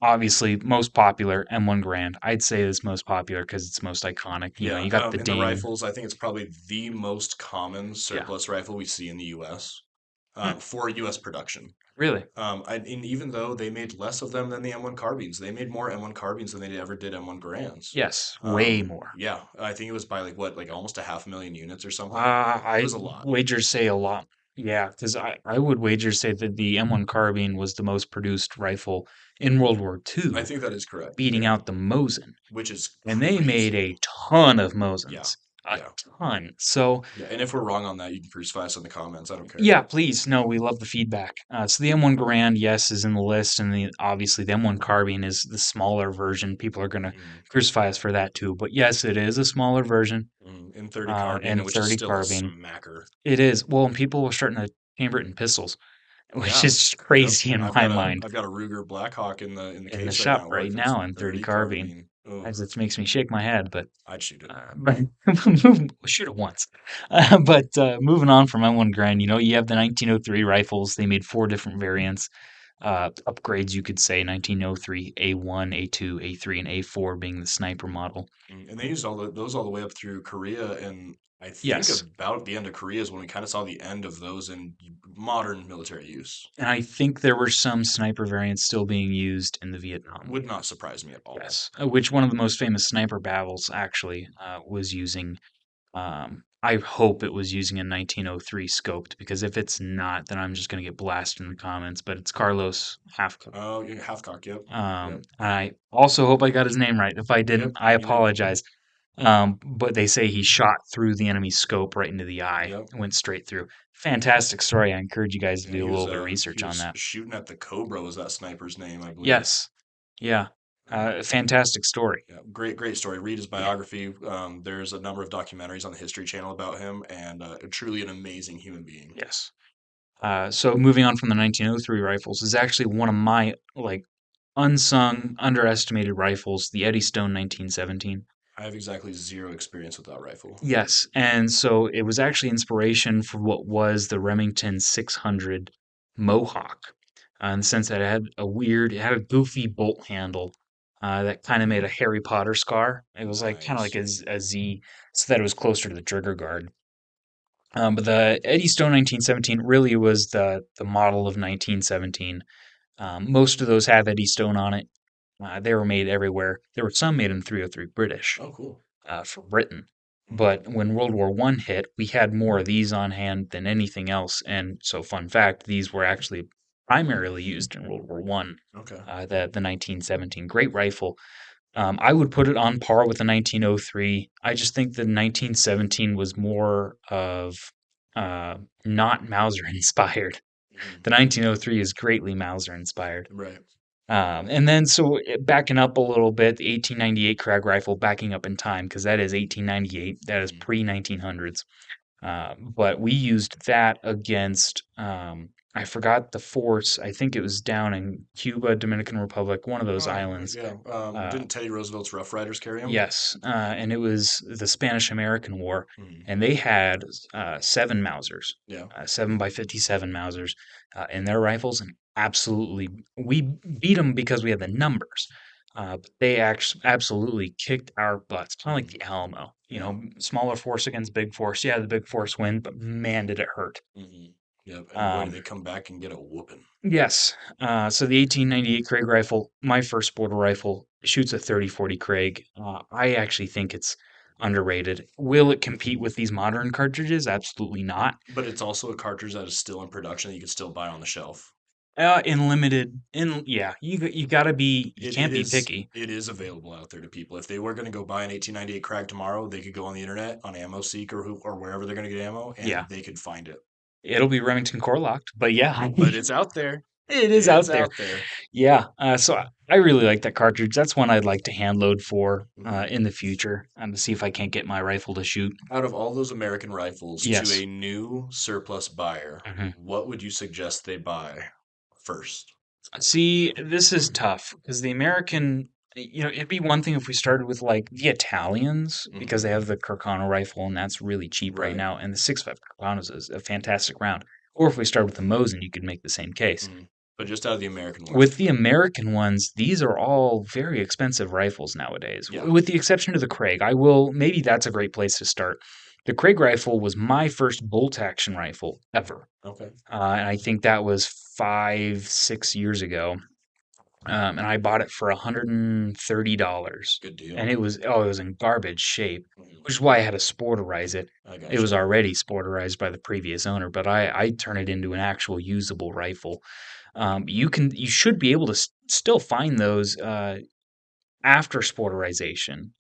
Obviously, most popular M1 Grand. I'd say it's most popular because it's most iconic. Yeah, You got the in the Dane. rifles, I think it's probably the most common Yeah. surplus rifle we see in the U.S. Hmm, For U.S. production. really? And even though they made less of them than the M1 carbines, they made more M1 carbines than they ever did M1 Grands. Yes, way more. Yeah, I think it was by like what, like almost a 500,000 units or something. It I was a lot. wager say a lot. Yeah, because I would wager say that the M1 carbine was the most produced rifle in World War I II, think that is correct. beating Yeah, out the Mosin. which is And they made crazy. a ton of Yeah, Mosins. A yeah, ton. So, yeah. And if we're wrong on that, you can crucify us in the comments. I don't care. yeah, please. No, we love the feedback. So the M1 Garand, yes, is in the list, and obviously the M1 Carbine is the smaller version. People are going to Mm, crucify us for that too. But yes, it is a smaller version, in 30 carbine, and which is 30 still a carbine. smacker. It is. Well, and people are starting to chamber it in pistols, which Yeah. is just Yep. crazy in my mind. I've got a Ruger Blackhawk in the In the case right now shop at right work, and it's now a in 30 30 carbine, carbine. Oh, as it makes me shake my head, but I'd shoot it. But shoot it once. But moving on from M1 Grand, you have the 1903 rifles. They made four different variants, upgrades, you could say. 1903 A1, A2, A3, and A4 being the sniper model. And they used those all the way up through Korea, and I think Yes, about the end of Korea is when we kind of saw the end of those in modern military use. and I think there were some sniper variants still being used in the Vietnam Would War. not surprise me at all. Yes, which one of the most famous sniper battles actually was using. I hope it was using a 1903 scoped because if it's not, then I'm just going to get blasted in the comments. But it's Carlos Halfco. Oh, yeah, half cock. Yep, yep, I also hope I got his name right. If I didn't, yep. I You did. apologize. But they say he shot through the enemy's scope right into the eye, Yep. went straight through. Fantastic story. I encourage you guys to Yeah, do a little bit of research he on was that. shooting at the Cobra was that sniper's name, I believe. Yes. Yeah. Um, Fantastic story. yeah, great story. Read his Yeah. biography. There's a number of documentaries on the History Channel about him, and truly an amazing human being. Yes. So moving on from the 1903 rifles is actually one of my like unsung, underestimated rifles, the Eddystone 1917. I have exactly zero experience with that rifle. Yes, and so it was actually inspiration for what was the Remington 600 Mohawk, in the sense that it had a goofy bolt handle that kind of made a Harry Potter scar. It was like kind of like Nice. a Z, so that it was closer to the trigger guard. But the Eddystone 1917 really was the model of 1917. Most of those have Eddystone on it. They were made everywhere. There were some made in 303 British Oh, cool. for Britain. Hmm. But when World War One hit, we had more of these on hand than anything else. And so, fun fact, these were actually primarily used in World War One. Okay. The 1917 great rifle. I would put it on par with the 1903. I just think the 1917 was more of uh, not Mauser inspired. Hmm. The 1903 is greatly Mauser inspired. Right. And then, backing up a little bit, the 1898 Krag rifle, backing up in time, because that is 1898, that is Hmm. pre 1900s. But we used that against, I forgot the force. I think it was down in Cuba, Dominican Republic, one of those Oh, islands. yeah. Uh, Didn't Teddy Roosevelt's Rough Riders carry him? yes, and it was the Spanish American War, Hmm. and they had seven Mausers, Yeah. 7 by 57 Mausers in their rifles, and absolutely, we beat them because we had the numbers. But they actually absolutely kicked our butts. Kind of like Hmm. the Alamo, Yeah. smaller force against big force. Yeah, the big force win, but man, did it hurt. Hmm. Yep. And boy, did Um, they come back and get a whooping. yes. So the 1898 Craig rifle, my first border rifle, shoots a 30-40 Craig. I actually think it's underrated. Will it compete with these modern cartridges? Absolutely not. But it's also a cartridge that is still in production that you can still buy on the shelf. In limited, yeah, you gotta be, you It can't it be is picky. it is available out there to people. If they were going to go buy an 1898 Crag tomorrow, they could go on the internet on AmmoSeek or wherever they're going to get ammo, Yeah, and they could find it. it'll be Remington core locked, but yeah, But it's out there. It is It's out there. out there. Yeah. So I really like that cartridge. That's one I'd like to hand load for Mhm. in the future and to see if I can't get my rifle to shoot. Out of all those American rifles, to Yes. a new surplus buyer, Mhm. what would you suggest they buy first? See, this is tough because the American, it'd be one thing if we started with like the Italians because Mhm. they have the Carcano rifle and that's really cheap right Right. now, and the 6.5 Carcano is a fantastic round. Or if we start with the Mosin, you could make the same case. Mhm. But just out of the American ones. With the American ones, these are all very expensive rifles nowadays, Yeah. with the exception of the Craig. Maybe that's a great place to start. The Craig rifle was my first bolt action rifle ever. Okay. And I think that was 5, 6 years ago. And I bought it for $130. Good And deal. it was in garbage shape, Mhm. which is why I had to sporterize it. I It was gotcha. already sporterized by the previous owner, but I turn it into an actual usable rifle. You should be able to still find those after sporterization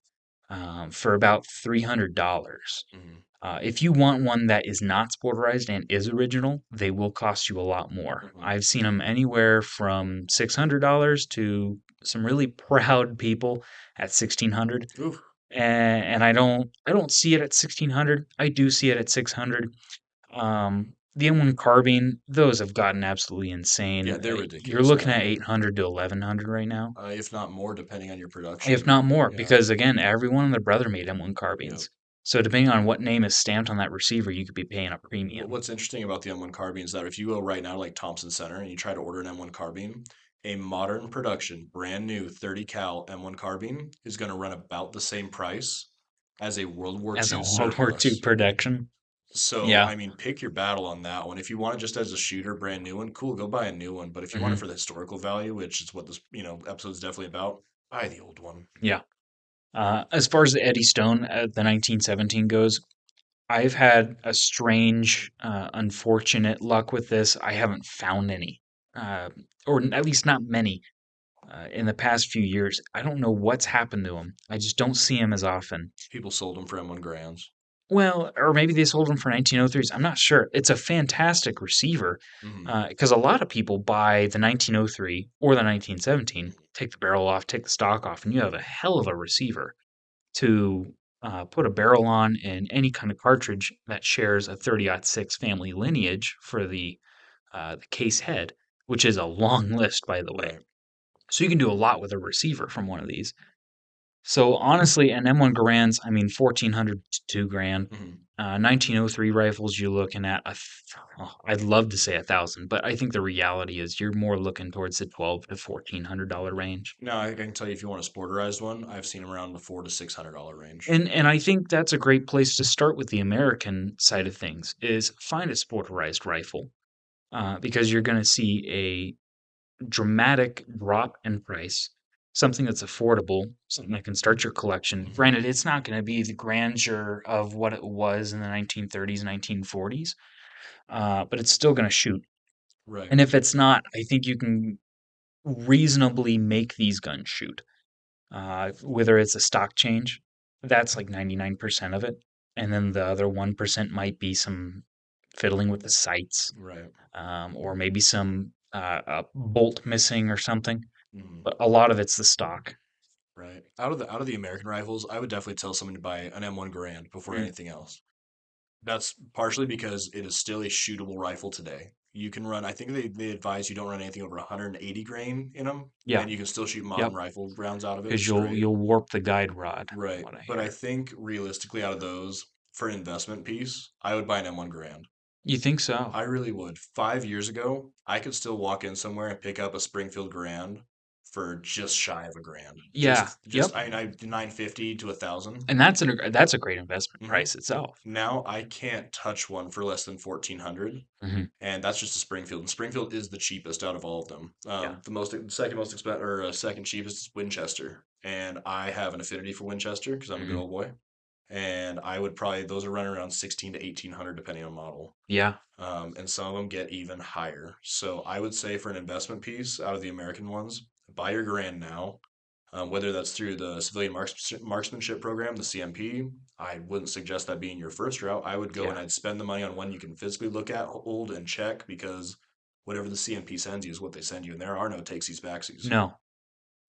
for about $300. Mhm. If you want one that is not sporterized and is original, they will cost you a lot more. Mhm. I've seen them anywhere from $600 to some really proud people at 1600, Oof. and I don't see it at 1600. I do see it at 600. The M1 carbine, those have gotten absolutely Yeah, insane. they're You're ridiculous looking at now. 800 to 1100 right now, If not more, depending on your if production. not more, Yeah. because again, everyone and their brother made M1 Yep. carbines. So depending on what name is stamped on that receiver, you could be paying a premium. What's interesting about the M1 carbine is that if you go right now to like Thompson Center and you try to order an M1 carbine, a modern production, brand new 30 cal M1 carbine is going to run about the same price as a World War As a II World War II surplus. production. So, Yeah. I mean, pick your battle on that one. If you want it just as a shooter, brand new one, cool, go buy a new one. But if you want it Hmm. for the historical value, which is what this, episode's definitely about, buy the old one. Yeah. As far as the Eddie Stone, the 1917 goes, I've had a strange, unfortunate luck with this. I haven't found any, uh, or at least not many, in the past few years. I don't know what's happened to them. I just don't see them as often. People sold them for M1 grands. Well, or maybe they sold them for 1903s. I'm not sure. It's a fantastic receiver Hmm. because a lot of people buy the 1903 or the 1917, take the barrel off, take the stock off, and you have a hell of a receiver to put a barrel on in any kind of cartridge that shares a 30-06 family lineage for the case head, which is a long list, by the way. Right. So you can do a lot with a receiver from one of these. So honestly, an M1 Garands, I mean, 1400 to 2 grand. Hmm. 1903 rifles, you're looking at I'd love to say 1,000, but I think the reality is you're more looking towards the 12 to $1,400 range. Now, I can tell you if you want a sporterized one, I've seen them around the $400 to $600 range. And I think that's a great place to start with the American side of things is find a sporterized rifle because you're going to see a dramatic drop in price, something that's affordable, something that can start your collection. Hmm. Granted, it's not going to be the grandeur of what it was in the 1930s, 1940s, but it's still going to shoot. Right. And if it's not, I think you can reasonably make these guns shoot. Whether it's a stock change, that's like 99% of it. And then the other 1% might be some fiddling with the sights, Right. or maybe some a bolt missing or something. Hmm. But a lot of it's the stock. Right. Out of the American rifles, I would definitely tell someone to buy an M1 Grand before Mm, anything else. That's partially because it is still a shootable rifle today. You can run, I think they advise you don't run anything over 180 grain in them, yeah, and you can still shoot modern yep. rifle rounds out of it, which Because is you'll great. you'll warp the guide rod, from Right. what I But I hear. think realistically, out of those, for an investment piece, I would buy an M1 Grand. You think so? I really would. 5 years ago, I could still walk in somewhere and pick up a Springfield Grand for just shy of a grand. Yeah. Yep. I 950 to 1,000. And that's a great investment Hmm. price itself. Now I can't touch one for less than 1,400, Hmm. and that's just a Springfield. And Springfield is the cheapest out of all of them. Yeah. Second most expensive or second cheapest is Winchester, and I have an affinity for Winchester because I'm a good Hmm. old boy. And I would probably those are running around 16 to 1,800 depending on model. Yeah. And some of them get even higher. So I would say for an investment piece out of the American ones, buy your grand now. Whether that's through the Civilian Marksmanship Program, the CMP, I wouldn't suggest that being your first route. I would go and Yeah. I'd spend the money on one you can physically look at, hold, and check because whatever the CMP sends you is what they send you, and there are no takesies backsies. No.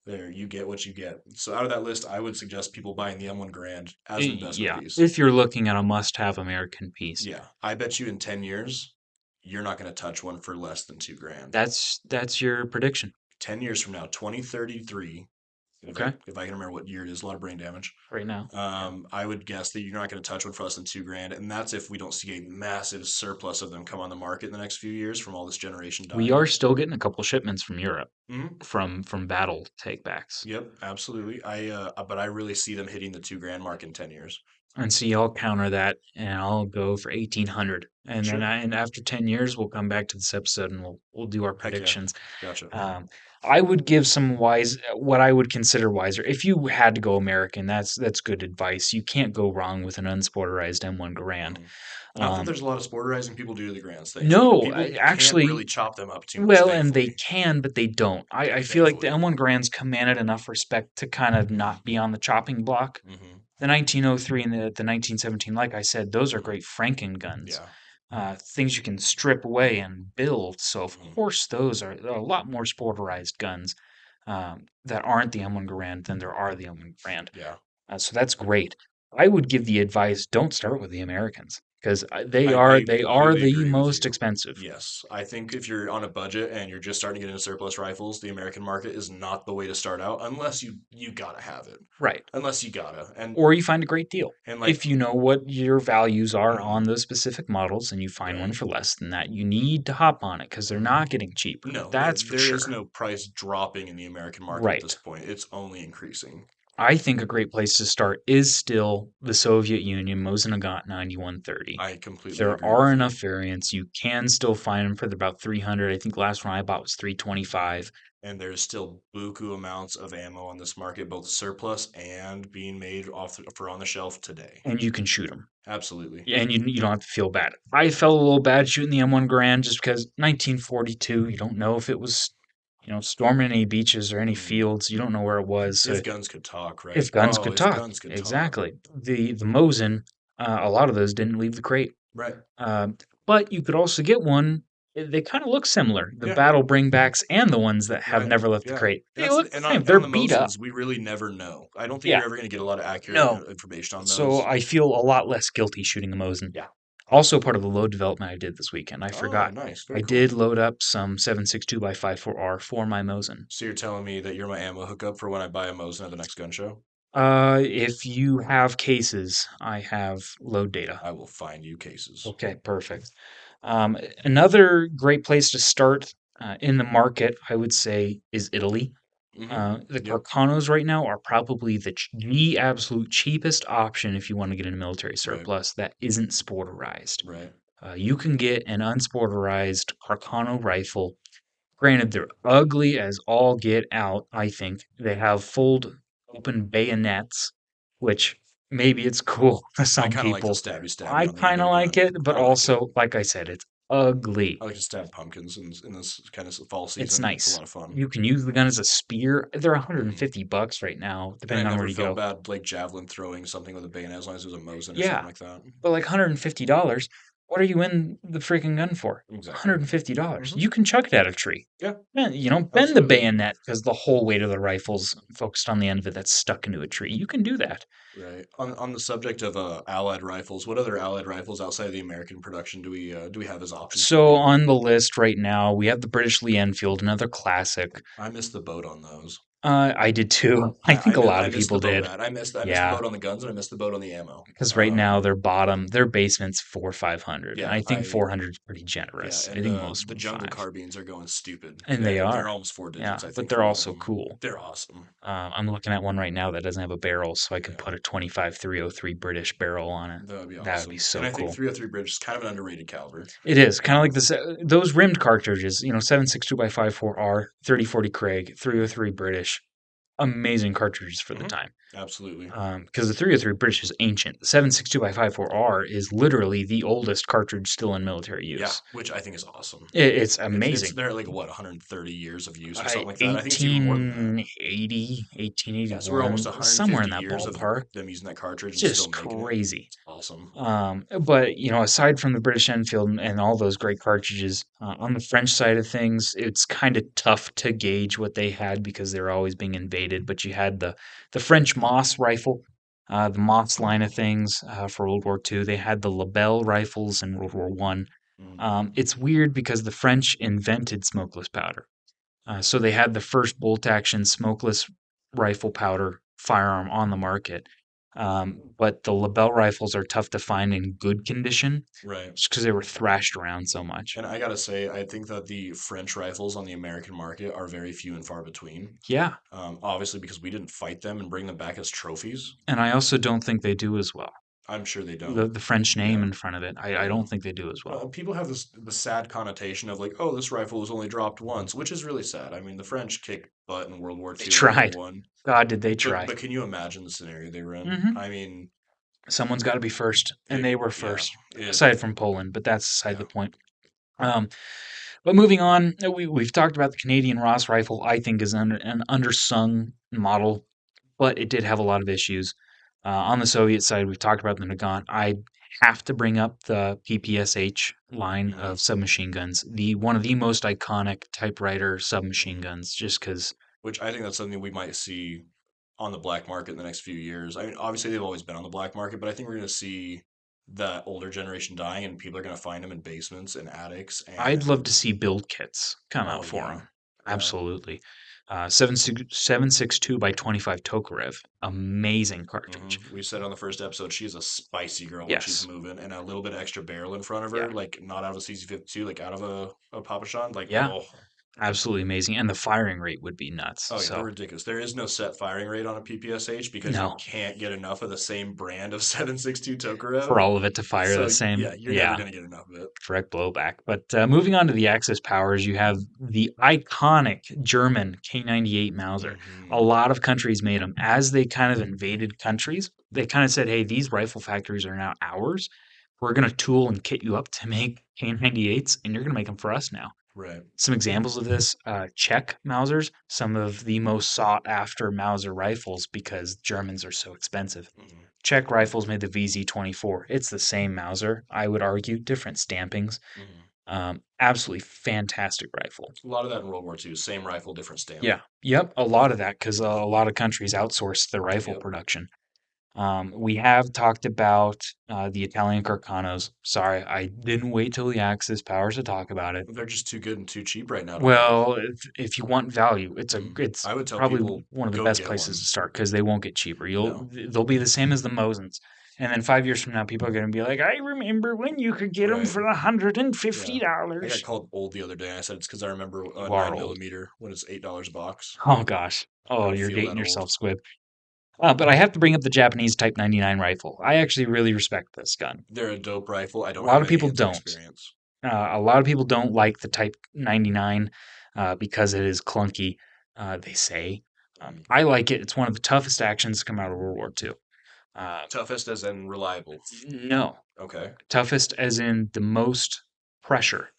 There, you get what you get. So out of that list, I would suggest people buying the M1 Grand as an investment Yeah, piece. if you're looking at a must-have American piece. Yeah, I bet you in 10 years, you're not going to touch one for less than 2 grand. That's your prediction. 10 years from now, 2033, Okay. if I can remember what year it is, a lot of brain damage. Right now. I would guess that you're not going to touch one for less than 2 grand, and that's if we don't see a massive surplus of them come on the market in the next few years from all this generation dying. We are still getting a couple shipments from Europe Mhm. from battle takebacks. Yep, absolutely. But I really see them hitting the 2 grand mark in 10 years. And see, I'll counter that, and I'll go for 1,800. And Sure. and after 10 years, we'll come back to this episode and we'll do our Heck yeah. predictions. Gotcha. I would give some what I would consider wiser. If you had to go American, that's good advice. You can't go wrong with an unsporterized M1 Grand. Not that there's a lot of sporterizing people do to the Grands things. No, People can't actually, really chop them up too much, well, and they thankfully. can, but they don't. I feel like the Thankfully. M1 Grands commanded enough respect to kind of not be on the chopping block. Mm-hmm. The 1903 and the 1917, like I said, those are Mm-hmm. great Franken guns. Yeah. Things you can strip away and build. So, of Mm-hmm. course, those are a lot more sporterized guns that aren't the M1 Garand than there are the M1 Grand. Yeah. So that's great. I would give the advice: don't start with the Americans because I they are completely the agree with most you. expensive. Yes, I think if you're on a budget and you're just starting to get into surplus rifles, the American market is not the way to start out unless you gotta have it. Right. Unless you gotta. Or you find a great deal. And If like you know what your values are Mhm. on those specific models and you find one Right. for less than that, you need to hop on it because they're not getting cheaper. No, That's for there is sure. no price dropping in the American market at this Right. point. It's only increasing. I think a great place to start is still the Soviet Union Mosin Nagant 9130. I completely There agree with are you. enough variants. You can still find them for about 300. I think the last one I bought was 325. And there's still buku amounts of ammo on this market, both surplus and being made for on the shelf today. And you can shoot them. Absolutely. And you don't have to feel bad. I felt a little bad shooting the M1 Garand just because 1942, you don't know if it was, storming any beaches or any fields. You don't know where it was. So If guns could talk, right? if guns could If talk, guns could talk. exactly. The Mosin, a lot of those didn't leave the crate. Right. But you could also get one. They kind of look similar. The Yeah. battle bringbacks and the ones that have Right. never left the Yeah. crate. They That's, look the and same. on, They're the beat up. Mosins, we really never know. I don't think Yeah. you're ever going to get a lot of accurate No. information on So those. I feel a lot less guilty shooting a Mosin. Yeah. Also part of the load development I did this weekend. I forgot. Nice. I Very cool. did load up some 7.62x5.4R for my Mosin. So you're telling me that you're my ammo hookup for when I buy a Mosin at the next gun show? If you have cases, I have load data. I will find you cases. Okay, perfect. Another great place to start in the market, I would say, is Italy. The Yep. Carcanos right now are probably the absolute cheapest option if you want to get a military surplus that isn't sporterized. Right. You can get an unsporterized Carcano rifle. Granted, they're ugly as all get out, I think. They have fold open bayonets, which maybe it's cool to I some kind of like the people. stabby stabby I on the end kind of of the like gun. it, but I like also, it. like I said, it's ugly. I like to stab pumpkins in this kind of fall season. It's It's a nice. lot of fun. You can use the gun as a spear. They're Mhm. $150 right now, And I depending on where never you felt go. bad like javelin throwing something with a bayonet as long as it was a Mosin or Yeah, something like that. but like $150, what are you in the freaking gun for? Exactly. $150. Mhm. You can chuck it at a tree. Yeah. Bend the Absolutely. bayonet because the whole weight of the rifle's focused on the end of it that's stuck into a tree. You can do that. Right. On the subject of Allied rifles, what other Allied rifles outside of the American production do we have as options for So people? on the list right now, we have the British Lee Enfield, another classic. I missed the boat on those. I did too. I think a lot of missed the people boat did. rad. I missed the Yeah. boat on the guns and I missed the boat on the ammo. Because right now their basement's 400-500. Yeah, And I think I 400 is pretty yeah, generous. I and think most the are jungle 5. carbines are going stupid. And they They're are. almost 4 Yeah, digits, I but think, they're for one of also them. cool. They're awesome. I'm looking at one right now that doesn't have a barrel, so I could Yeah. put a 25 303 British barrel on it. That would be awesome. That would be so and I think cool. 303 British is kind of an underrated caliber. It is kind of like this. Those rimmed cartridges, 7.62x5.4R, 3040 Craig, 303 British. amazing cartridges for the Hmm. time. Absolutely. Because the 303 British is ancient. The 7.62 by 5.4R is literally the oldest cartridge still in military Yeah, use. which I think is awesome. It's It's amazing. they're at like what 130 years of use or I something like that. I think it's even more than that. 1880, Yeah, so we're almost 1881, somewhere in 150 that years of ballpark. them using that cartridge and still Just making it. crazy. It's awesome. But aside from the British Enfield and all those great cartridges, on the French side of things, it's kind of tough to gauge what they had because they were always being invaded. But you had the French Moss rifle, the Moss line of things for World War II. They had the Lebel rifles in World War One. Mm, It's weird because the French invented smokeless powder. So they had the first bolt action smokeless rifle powder firearm on the market. But the Lebel rifles are tough to find in good condition right. just because they were thrashed around so much. And I gotta say, I think that the French rifles on the American market are very few and far between. Yeah. Obviously, because we didn't fight them and bring them back as trophies. And I also don't think they do as well. I'm sure they The, don't. the French name Yeah, in front of it, I yeah. don't think they do as well. People have the sad connotation of like, oh, this rifle was only dropped once, which is really sad. I mean, the French kicked butt in World War They II and World War tried. One, God, did they but try. can you imagine the scenario they were in? Hmm. I mean, Someone's got to be first, and they were yeah, first, it, aside from Poland, but that's aside yeah, the point. Um, But moving on, we've talked about the Canadian Ross rifle. I think is an undersung model, but it did have a lot of issues. On the Soviet side, we've talked about the Nagant. I have to bring up the PPSH line hmm of submachine guns, the one of the most iconic typewriter submachine hmm guns, just because. which I think that's something we might see on the black market in the next few years. I mean, obviously they've always been on the black market, but I think we're going to see that older generation dying, and people are going to find them in basements and attics. I'd And love to see build kits come out oh for yeah, them. yeah. Absolutely. 7.62 by 25 Tokarev. Amazing cartridge. We said on the first episode she's a spicy girl when she's Yes. moving, and a little bit of extra barrel in front of Yeah. her, like not out of a CZ52, like out of a Papa Shot. Like Yeah. oh, Absolutely amazing, and the firing rate would be nuts, oh yeah, they're so ridiculous. There is no set firing rate on a PPSH because you no, can't get enough of the same brand of 7.62 for Tokarev. all of it to fire the So same. yeah, you're never Yeah, gonna get enough of it. direct blowback. But, moving on to the Axis powers, you have the iconic German K98 Mauser. A Hmm. lot of countries made them. As they kind of invaded countries, they kinda said, "Hey, these rifle factories are now ours. We're gonna tool and kit you up to make K98s, and you're gonna make them for us now." Right. Some examples of this, Czech Mausers, some of the most sought after Mauser rifles because Germans are so expensive. Hmm. Czech rifles made the VZ-24. It's the same Mauser, I would argue, different stampings. Hmm. Absolutely fantastic rifle. A lot of that in World War II. Same rifle, different stamp. Yeah, yep, a lot of that because a lot of countries outsource their rifle Yep. production. We have talked about the Italian Carcanos. Sorry, I didn't wait till the Axis powers to talk about it. They're just too good and too cheap right now to have. Well, if you want value, it's I would tell probably people one of the go best get places one. to start because they won't get cheaper. No. They'll be the same as the Mosins, and then 5 years from now, people are going to be like, "I remember when you could get them Right. for Yeah. I got $150." called old the other day. And I said it's because I remember a You are nine old. millimeter when it's $8 a box. Oh gosh. I Oh, don't you're feel dating that old. yourself, Squib. But I have to bring up the Japanese Type 99 rifle. I actually really respect this gun. They're a dope rifle. I A don't lot have of any people hands-on don't. experience. A lot of people don't like the Type 99 because it is clunky, they say. Mm. I like it. It's one of the toughest actions to come out of World War II. Uh, Toughest as in reliable. no, Okay. toughest as in the most pressure.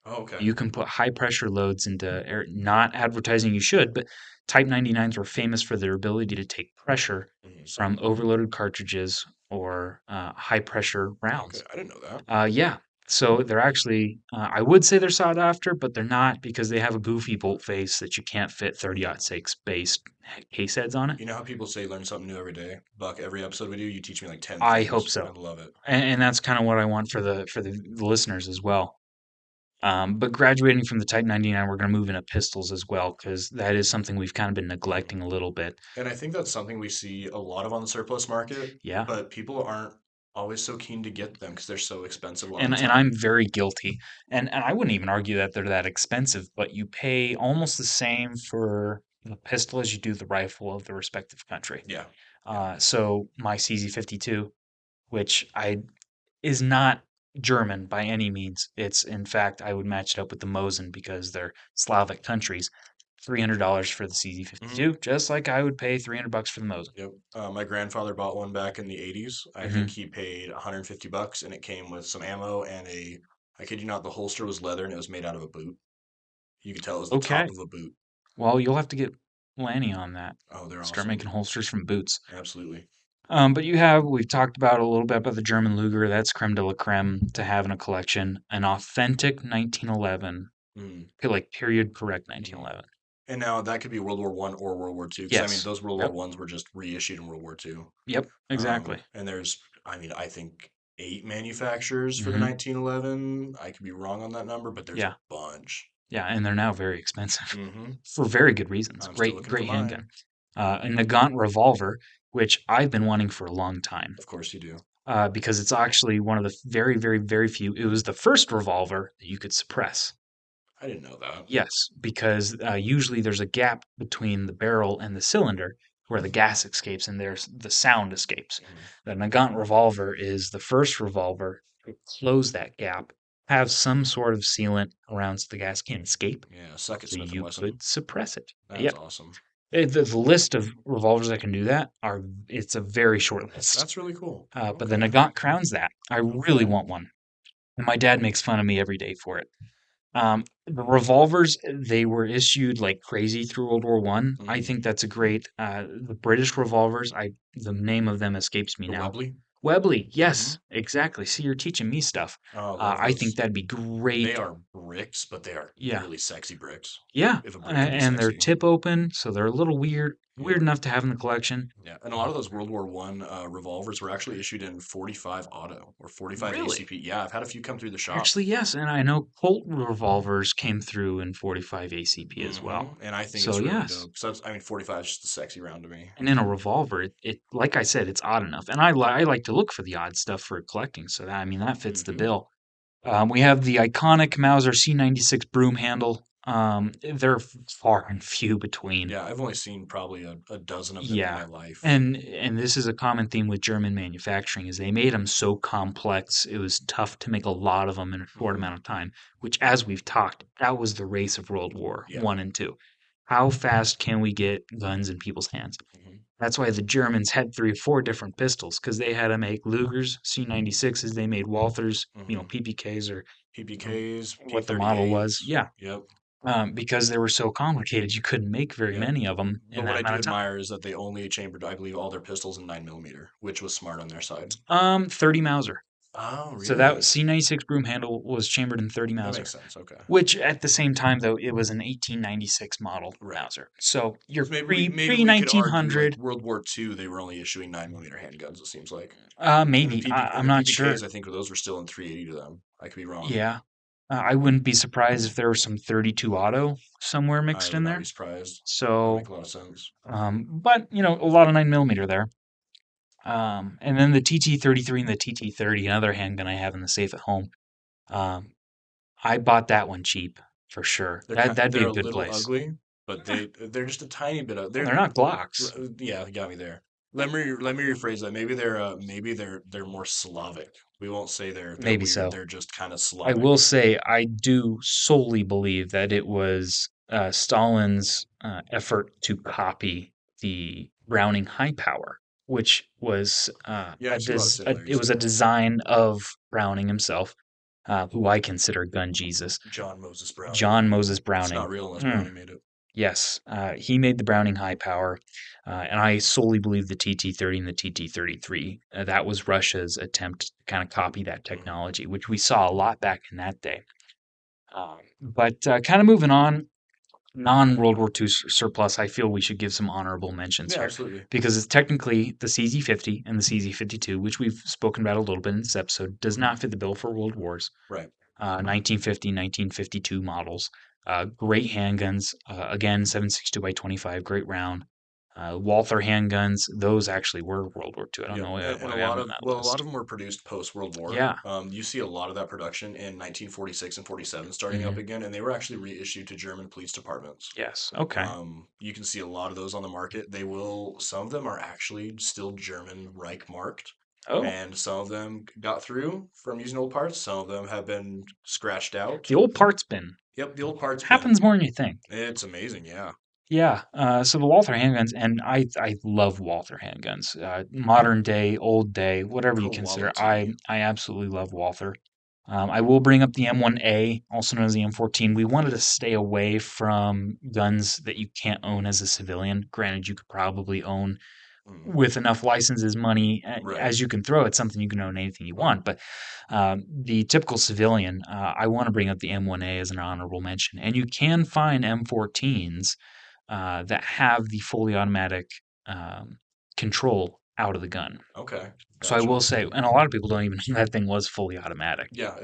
Oh, okay. You can put high pressure loads into air, not advertising you should, but Type 99s were famous for their ability to take pressure Mhm. from overloaded cartridges or high pressure Okay. rounds. I didn't know that. Yeah. So they're actually, I would say they're sought after, but they're not because they have a goofy bolt face that you can't fit 30-06 based case heads on it. You know how people say learn something new every day? Buck, every episode we do, you teach me like 10 I hope things. I so, love it. and that's kind of what I want for the listeners as well. But graduating from the Type 99, we're going to move into pistols as well because that is something we've kind of been Mhm. neglecting a little bit. And I think that's something we see a lot of on the surplus market, Yeah, but people aren't always so keen to get them because they're so expensive a lot of and the I'm time. very guilty, and I wouldn't even argue that they're that expensive, but you pay almost the same for the pistol as you do the rifle of the respective country. Yeah. Yeah. So my CZ52, which I is not German by any means. It's in fact I would match it up with the Mosin because they're Slavic countries. $300 for the Hmm. CZ52, just like I would pay $300 for the Mosin. Yep. My grandfather bought one back in the 80s. I think Hmm. he paid $150 and it came with some ammo and I kid you not, the holster was leather and it was made out of a boot. You could tell it was the top Okay. of a boot. Well, you'll have to get Lanny on that. Oh, they're Start awesome. making holsters from boots. Absolutely. But we've talked about a little bit about the German Luger. That's creme de la creme to have in a collection. An authentic 1911, Mm, like period correct mhm. 1911. And now that could be World War One or World War Two, because I mean Yes. those World War Yep. Ones were just reissued in World War Two. Yep. Exactly. And there's, I mean, I think 8 manufacturers for the Hmm. 1911. I could be wrong on that number, but there's a Yeah. bunch. Yeah. And they're now very expensive Hmm. for very good reasons. I'm still Great, looking for great handgun. mine. A Nagant revolver, which I've been wanting for a long time, Of course you do. because it's actually one of the very, very, very few. It was the first revolver that you could suppress. I didn't know that. Yes, because usually there's a gap between the barrel and the cylinder where the gas escapes and there's the sound escapes. Mhm. The Nagant revolver is the first revolver to close that gap, have some sort of sealant around so the gas can't escape, Yeah, suck it, so Smith and you Wesson. could suppress it. That's Yep. awesome. The list of revolvers that can do that it's a very short list. That's really cool. But the Okay. Nagant crowns that. I really Okay. want one. And my dad makes fun of me every day for it. The revolvers, they were issued like crazy through World War One. I Hmm. think that's a great. The British revolvers, the name of them escapes me The now. Webley. Webley, Hmm. yes, exactly. See, you're teaching me stuff. Oh, I love I think those. that'd be They great. are bricks, but they are Yeah, really sexy bricks. yeah, If a brick can be and they're sexy. tip open, so they're a little weird, weird Yep. enough to have in the collection. Yeah, and a lot of those World War One revolvers were actually issued in 45 auto or 45 Really? ACP. Yeah, I've had a few come through the shop. Actually, yes, and I know Colt revolvers came through in 45 ACP as well. And I think So it's really yes. dope. So I mean, 45 is just a sexy round to me. And in a revolver, like I said, it's odd enough, and I like to look for the odd stuff for collecting. So that I mean that fits the Hmm. bill. We have the iconic Mauser C96 broom handle. They're far and few between. Yeah, I've only seen probably a dozen of them in Yeah, my life. and this is a common theme with German manufacturing is they made them so complex. It was tough to make a lot of them in a short Hmm. amount of time. Which, as we've talked, that was the race of World War Yeah. One and Two. How fast can we get guns in people's hands? Hmm. That's why the Germans had 3 or 4 different pistols because they had to make Lugers, C96s, they made Walthers, Hmm. PPKs or PPKs, what the model was. P38s. Yeah, Yep. because they were so complicated, you couldn't make very Yep. many of them in But what that I amount do of time. admire is that they only chambered, I believe, all their pistols in 9 millimeter, which was smart on their side. 30 Mauser. Oh, So that really? C96 broom handle was chambered in 30 That Mauser, makes sense. Okay. which at the same time though it was an 1896 model Right. Mauser. So you're So maybe we pre maybe we could argue like 1900. World War II, they were only issuing 9 millimeter handguns. It seems like, and the Maybe PP and I'm the not sure. PPKs, I think those were still in 380 to them. I could be wrong. Yeah. I wouldn't be surprised if there was some 32 auto somewhere I mixed would in not be there. surprised. That would So, make a lot of sense. but a lot of 9 millimeter there. And then the TT33 and the TT30, another handgun I have in the safe at home. Um, I bought that one cheap for sure. That'd be They're a a good little place. ugly, but Eh, they're just a tiny bit of well, they're they're not Glocks. yeah, you got me there. Let me rephrase that. Maybe they're more Slavic. We won't say they're Maybe weird. so. They're just kind of I Slavic. will say I do solely believe that it was Stalin's effort to copy the Browning High Power, which was Yeah, I see a lot of it similarities was a there. design of Browning himself, who I consider gun Jesus, John Moses Browning. John Moses It's Browning. not real unless Mm, Browning made it. yes, he made the Browning High Power, and I solely believe the TT30 and the TT33. That was Russia's attempt to kind of copy that Hmm. technology, which we saw a lot back in that day. But kind of moving on, non-World War II surplus, I feel we should give some honorable mentions Yeah, here absolutely. because it's technically the CZ50 and the CZ52, which we've spoken about a little bit in this episode, does Hmm. not fit the bill for World Wars. Right. 1950, 1952 models. Great handguns. Again, 7.62 by 25, great round. Walther handguns, those actually were World War II. I don't Yep, know and why a we have lot them on of that well, a lot list. of them were produced post World War. Yeah. You see a lot of that production in 1946 and 47 starting up Hmm. again, and they were actually reissued to German police departments. Yes. Okay. You can see a lot of those on the market. Some of them are actually still German Reich marked, Oh, and some of them got through from using old parts. Some of them have been scratched out. the old parts bin. Yep, the old parts bin. Happens more than you think. It's amazing, yeah. Yeah, so the Walther handguns, and I love Walther handguns. Modern day, old day, whatever you consider. I Quality. I absolutely love Walther. I will bring up the M1A, also known as the M14. We wanted to stay away from guns that you can't own as a civilian. Granted, you could probably own Mm, with enough licenses, money right. as you can throw. It's something you can own anything you want. But the typical civilian, I want to bring up the M1A as an honorable mention. And you can find M14s that have the fully automatic um, control out of the gun. Okay, So I will gotcha. say, and a lot of people don't even know that thing was fully automatic. Yeah,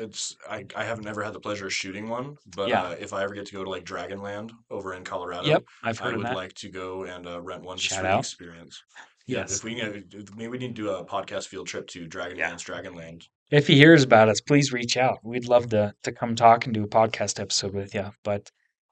I haven't never had the pleasure of shooting one, but Yeah. if I ever get to go to like Dragonland over in Colorado, Yep. I've I heard of would that. like to go and rent one just Shout for the out. experience. Yeah, Yes. if we can, maybe we need to do a podcast field trip to Yeah. Dragonlands, Dragonland. If he hears about us, please reach out. We'd love to come talk and do a podcast episode with you. But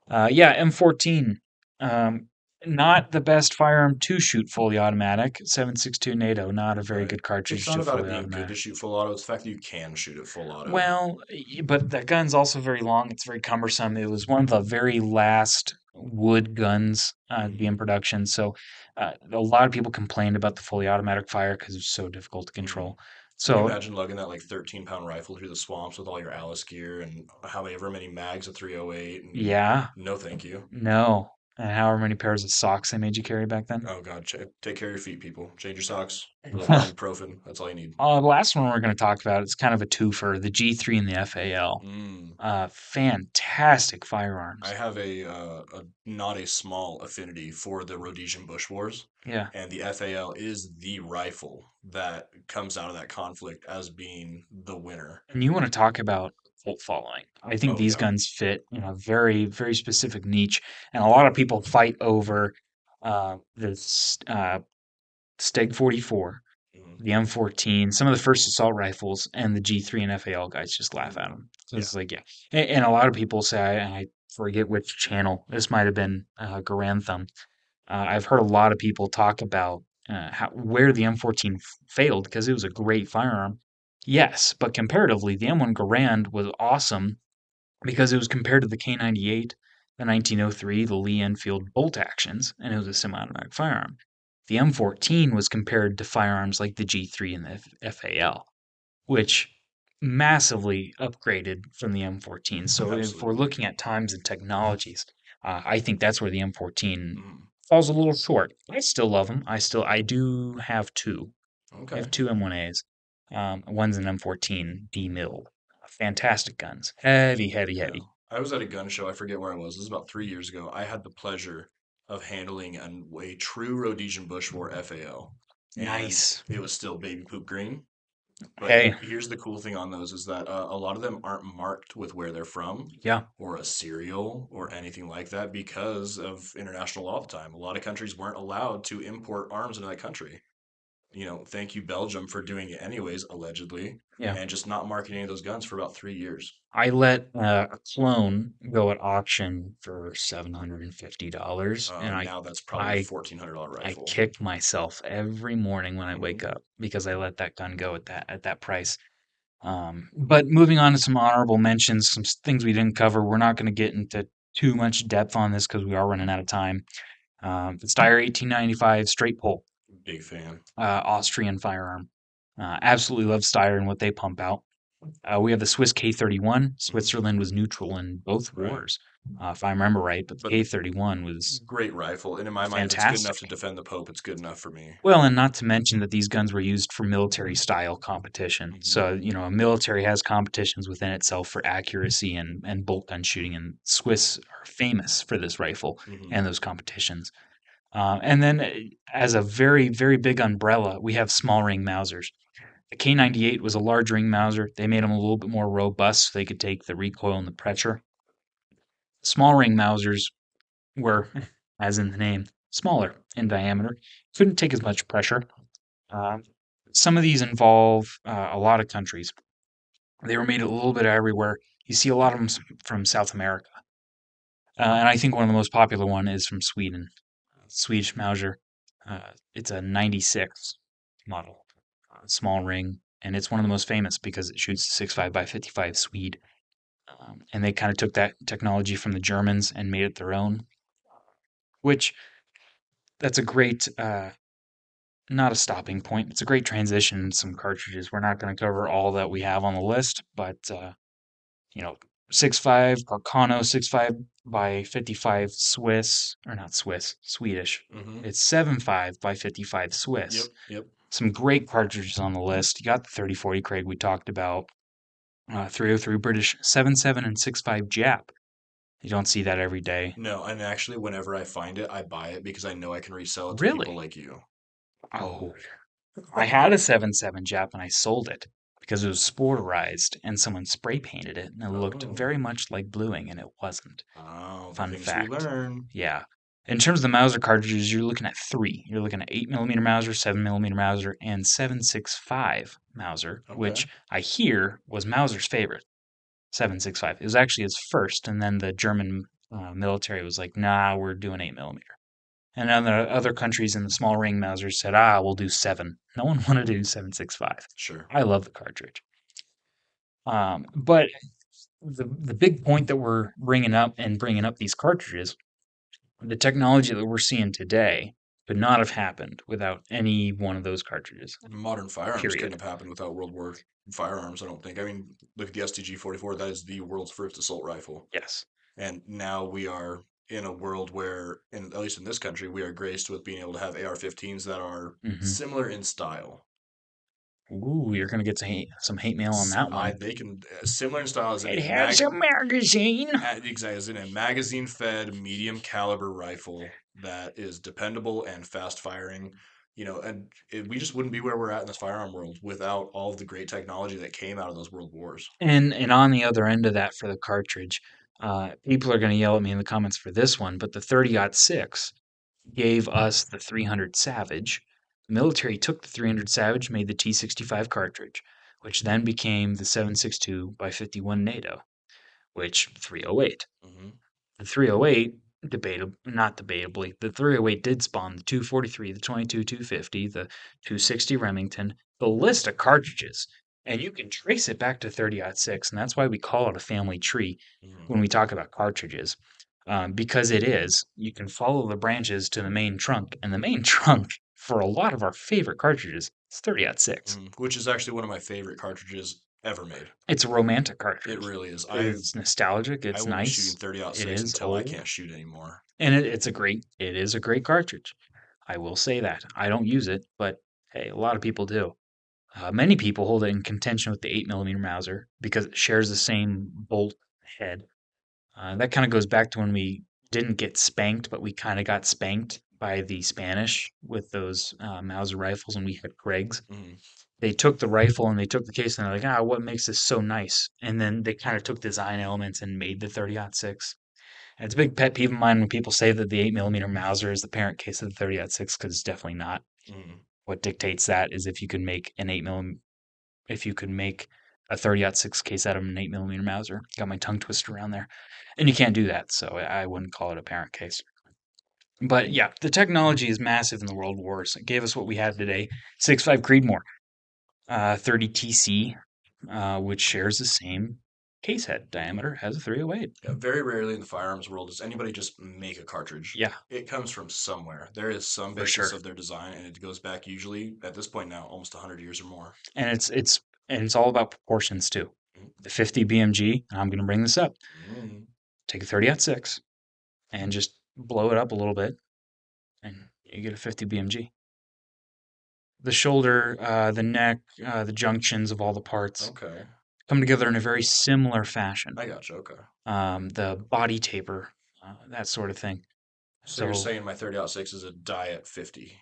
yeah, M14, um, not the best firearm to shoot fully automatic. 7.62 NATO, not a very Right. good It's cartridge not to about it fully being good automatic. to shoot full auto. It's the fact that you can shoot it full auto. Well, but that gun's also very long. It's very cumbersome. It was one of the very last wood guns to be Hmm. in production. So a lot of people complained about the fully automatic fire because it's so difficult to Hmm. control. Can you So imagine lugging that like 13-pound rifle through the swamps with all your Alice gear and however many mags of 308? And yeah, no, thank you. no. And however many pairs of socks they made you carry back then. Oh God, take care of your feet, people. Change your socks. A little ibuprofen. That's all you need. The last one we're going to talk about is kind of a twofer, the G3 and the FAL. Mm. Fantastic I firearms. have a not a small affinity for the Rhodesian Bush Wars, Yeah. and the FAL is the rifle that comes out of that conflict as being the winner. And you want to talk about cult following. I think Oh these yeah, guns fit in a very, very specific niche. And a lot yep. of people fight over the Steg 44, Mm-hmm. the M14, some of the first assault rifles, and the G3 and FAL guys just laugh at Mm-hmm. them. So Yeah. it's like, yeah. And a lot of people say, I forget which channel, this might have been Garantham. I've heard a lot of people talk about where the M14 failed because it was a great firearm. Yes, but comparatively, the M1 Garand was awesome because it was compared to the K98, the 1903, the Lee Enfield bolt actions, and it was a semi-automatic firearm. The M14 was compared to firearms like the G3 and the FAL, which massively upgraded from the M14. So if we're Absolutely. looking at times and technologies, I think that's where the M14 Mm. falls a little short. I still love them. I do have two. I Okay. have two M1As. One's an M14 D mill. Fantastic guns. Heavy, heavy, Yeah. heavy. I was at a gun show. I forget where I was. This was about 3 years ago. I had the pleasure of handling a true Rhodesian Bush War FAL, and Nice. it was still baby poop green. But Hey, here's the cool thing on those is that a lot of them aren't marked with where they're from yeah. or a serial or anything like that because of international law at the time. A lot of countries weren't allowed to import arms into that country. Thank you, Belgium, for doing it anyways, allegedly, Yeah. and just not marketing any of those guns for about 3 years. I let a clone go at auction for $750, and Now that's probably a I $1,400 I rifle. kick myself every morning when I Hmm. wake up because I let that gun go at that price. But moving on to some honorable mentions, some things we didn't cover. We're not going to get into too much depth on this because we are running out of time. The Steyr 1895 straight pull, Big fan. Austrian firearm. Absolutely love Steyr and what they pump out. We have the Swiss K31. Hmm. Switzerland was neutral in both Right. wars, if I remember right, but the But K31 was great rifle. And in my mind, if it's good enough to fantastic. defend the Pope, it's good enough for me. Well, and not to mention that these guns were used for military style competition. Hmm. So, a military has competitions within itself for accuracy and bolt gun shooting, and Swiss are famous for this rifle Hmm. and those competitions. And then, as a very, very big umbrella, we have small ring Mausers. The K98 was a large ring Mauser. They made them a little bit more robust so they could take the recoil and the pressure. Small ring Mausers were, as in the name, smaller in diameter, couldn't take as much pressure. Um, some of these involve a lot of countries. They were made a little bit everywhere. You see a lot of them from South America. And I think one of the most popular one is from Sweden, Swedish Mauser. It's a 96 model, small ring, and it's one of the most famous because it shoots 65 by 55 Swede. And they kind of took that technology from the Germans and made it their own, which that's a great, not a stopping point. It's a great transition in some cartridges. We're not going to cover all that we have on the list, but you know, 6.5 Carcano 6.5 by 55 Swiss, or not Swiss, Swedish. Mm-hmm. It's 7.5 by 55 Yep. Swiss. Yep. Some great cartridges on the list. You got the 3040 Craig we talked about, 303 British 7.7 and 6.5 Jap. You don't see that every day. No, and actually, whenever I find it, I buy it because I know I can resell it to people Really? like you. Oh, I had a 7.7 Jap and I sold it because it was sporized and someone spray painted it and it looked Oh, very much like bluing and it wasn't. oh, the Fun things we fact. learn. Yeah. In terms of the Mauser cartridges, you're looking at three. You're looking at 8 millimeter Mauser, 7 millimeter Mauser, and 7.65 Mauser, Okay, which I hear was Mauser's favorite. 7.65. It was actually his first, and then the German military was like, "Nah, we're doing 8 millimeter." And other countries in the small ring Mausers said, "Ah, we'll do seven." No one wanted to do 7.65. sure. I love the cartridge. But the big point that we're bringing up these cartridges, the technology that we're seeing today could not have happened without any one of those cartridges. Modern firearms couldn't Period. have happened without World War firearms, I don't think. I mean, look at the STG-44. That is the world's first assault rifle. Yes. And now we are in a world where, at least in this country, we are graced with being able to have AR-15s that are Hmm. similar in style. Ooh, you're gonna get some hate mail on that one. They can similar in style as in It a has a magazine. exactly as in a magazine-fed medium caliber rifle that is dependable and fast firing. We just wouldn't be where we're at in this firearm world without all of the great technology that came out of those world wars. And on the other end of that for the cartridge, people are going to yell at me in the comments for this one, but the 30-06 gave us the 300 Savage. The military took the 300 Savage, made the T65 cartridge, which then became the 7.62 by 51 NATO, which 308. Hmm. The 308, not debatably, the 308 did spawn the 243, the 22 250, the 260 Remington, the list of cartridges. And you can trace it back to 30-06, and that's why we call it a family tree Hmm. when we talk about cartridges. Because it is, you can follow the branches to the main trunk, and the main trunk for a lot of our favorite cartridges is 30-06. Which is actually one of my favorite cartridges ever made. It's a romantic It cartridge. really is. It's nostalgic, I it's will be shooting nice, 30 it 6 is until I old, can't shoot anymore. and it is a great cartridge. I will say that. I don't use it, but hey, a lot of people do. Many people hold it in contention with the 8 millimeter Mauser because it shares the same bolt head. That kind of goes back to when we didn't get spanked, but we kind of got spanked by the Spanish with those Mauser rifles, and we had Craig's. Hmm. They took the rifle and they took the case, and they're like, "Ah, what makes this so nice?" And then they kind of took design elements and made the 30-06. And it's a big pet peeve of mine when people say that the 8 millimeter Mauser is the parent case of the 30-06 because it's definitely not. Hmm. What dictates that is if you could make a 30-06 case out of an 8 millimeter Mauser. Got my tongue twisted around there, and you can't do that, so I wouldn't call it a parent case. But yeah, the technology is massive in the World Wars. It gave us what we have today. 6.5 Creedmoor, 30 TC, which shares the same case head diameter as a 308. Yeah, very rarely in the firearms world does anybody just make a cartridge. Yeah, It comes from somewhere. There is some for basis sure. of their design, and it goes back usually at this point now almost 100 years or more. And it's all about proportions too. The 50 BMG, and I'm going to bring this up. Mm-hmm. Take a 30-06 and just blow it up a little bit, and you get a 50 BMG. The shoulder, the neck, the junctions of all the parts Okay, come together in a very similar fashion. I gotcha. Okay, The body taper, that sort of thing. so you're So saying my 30-06 is a diet 50?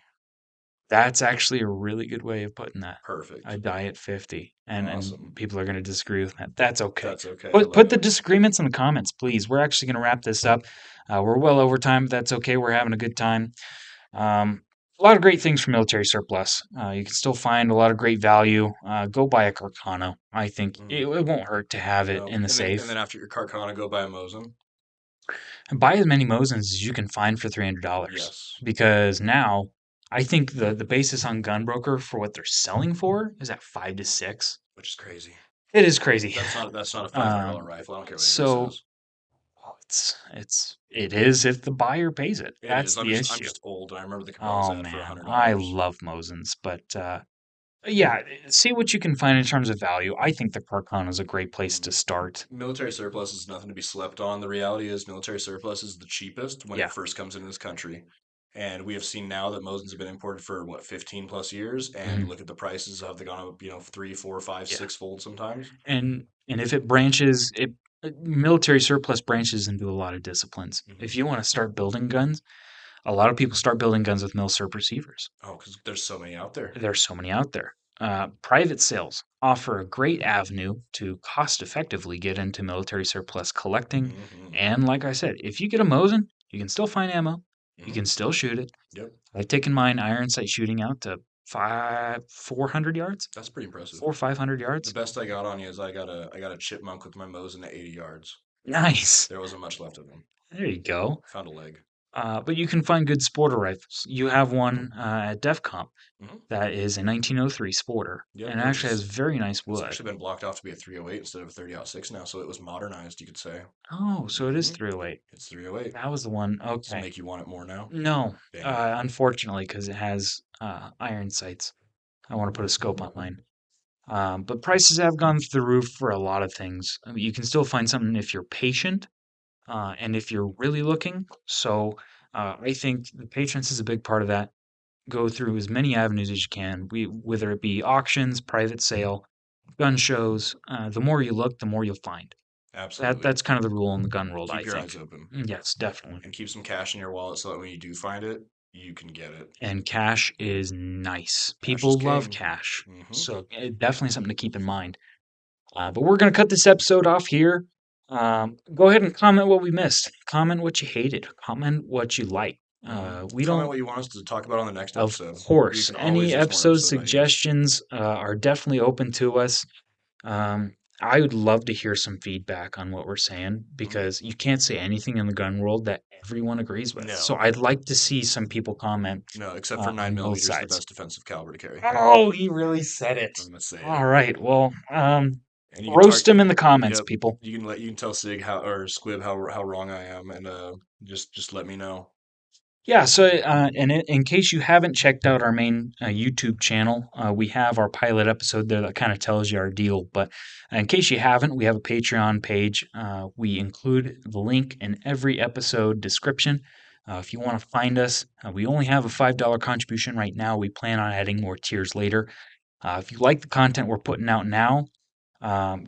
that's actually a really good way of putting that. A Perfect, diet 50. And awesome. people are going to disagree with that. That's okay. That's okay. I love Put the it. disagreements in the comments, please. We're actually going to wrap this up. We're well over time, but that's okay. We're having a good time. A lot of great things from military surplus. You can still find a lot of great value. Go buy a Carcano. I think Mm. it won't hurt to have it No, in the and safe. then after your Carcana, go buy a Mosin. And buy as many Mosins as you can find for $300. Yes. Because now I think the basis on Gunbroker for what they're selling for is at 5 to 6. Which is crazy. It is crazy. That's not a $500 Um, rifle. I don't care what anybody so says. it is if the buyer pays it. It That's is. the I'm issue. just old, and I remember the Cabela's Oh ad for man, I $100. love Mosins, but yeah, see what you can find in terms of value. I think the Carcon is a great place to Mhm. start. Military surplus is nothing to be slept on. The reality is, military surplus is the cheapest when it Yeah. first comes into this country. And we have seen now that Mosins have been imported for what, 15 plus years, and Mhm. look at the prices. Have they gone up, three, four, five, Yeah. six fold sometimes? And if it branches, it military surplus branches into a lot of disciplines. If Hmm. you want to start building guns, a lot of people start building guns with mil surp receivers. Oh, because there's so many out there. There's so many out there. Private sales offer a great avenue to cost effectively get into military surplus collecting. Hmm. And like I said, if you get a Mosin, you can still find ammo. You Hmm. can still shoot it. Yep, I've taken mine iron sight shooting out to 400 yards, that's pretty impressive. 500 The yards. best I got on you is I got a chipmunk with my Mosin at 80 yards. Nice. There wasn't much left of him. There you go. Found a leg. But you can find good sporter rifles. You have Hmm. one at DEF COMP Hmm. that is a 1903 sporter Yep, and it actually has was. very nice It's wood. actually been blocked off to be a 308 instead of a 30-06 now, so it was modernized, you could say. Oh, so it is Hmm. 308. It's 308. That was the one. Does it Okay. make you want it more now? No, Dang it. unfortunately, because it has iron sights. I want to put a scope on mine. But prices have gone through the roof for a lot of things. I mean, you can still find something if you're patient and if you're really looking. So I think the patience is a big part of that. Go through as many avenues as you can, whether it be auctions, private sale, gun shows. The more you look, the more you'll find. Absolutely. That's kind of the rule in the gun world, I Keep your think. eyes open Yes, definitely. and keep some cash in your wallet so that when you do find it, you can get it. And cash is nice. Cash is People love king. cash. Hmm. So definitely something to keep in mind. But we're going to cut this episode off here. Go ahead and comment what we missed. Comment what you hated. Comment what you like. Hmm. We Comment don't, what you want us to talk about on the next of episode. We course, can always any use more episode episode ideas. suggestions are definitely open to us. Um, I would love to hear some feedback on what we're saying Hmm. because you can't say anything in the gun world that everyone agrees with. So No, I'd like to see some people comment no, except for 9 on both millimeters, the sides. best defensive caliber to carry. Oh, he really said it. I'm gonna say it. All right. Well, And you can talk. roast him in the comments, Yep, people. you can tell Sig how or Squib how wrong I am, and just let me know. Yeah. So, and in case you haven't checked out our main YouTube channel, we have our pilot episode there that kind of tells you our deal. But in case you haven't, we have a Patreon page. We include the link in every episode description. If you want to find us, we only have a $5 contribution right now. We plan on adding more tiers later. If you like the content we're putting out now,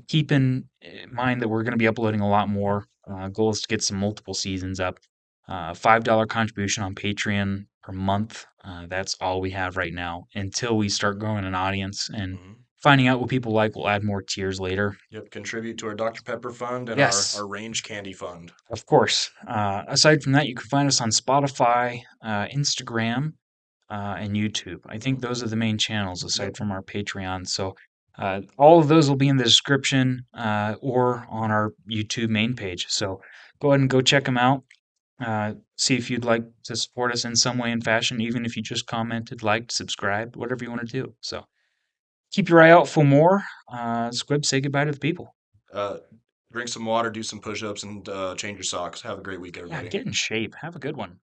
keep in mind that we're going to be uploading a lot more. Goal is to get some multiple seasons up. $5 contribution on Patreon per month. That's all we have right now until we start growing an audience and Hmm. finding out what people like. We'll add more tiers later. Yep, contribute to our Dr. Pepper fund and our Yes, range candy fund. of course. Aside from that, you can find us on Spotify, Instagram, and YouTube. I think Hmm. those are the main channels aside Yep. from our Patreon. So all of those will be in the description or on our YouTube main page. So go ahead and go check them out. See if you'd like to support us in some way and fashion, even if you just commented, liked, subscribed, whatever you want to do. So keep your eye out for more. Squib, say goodbye to the people. Uh, drink some water, do some push-ups, and change your socks. Have a great week, Yeah, everybody. get in shape. Have a good one.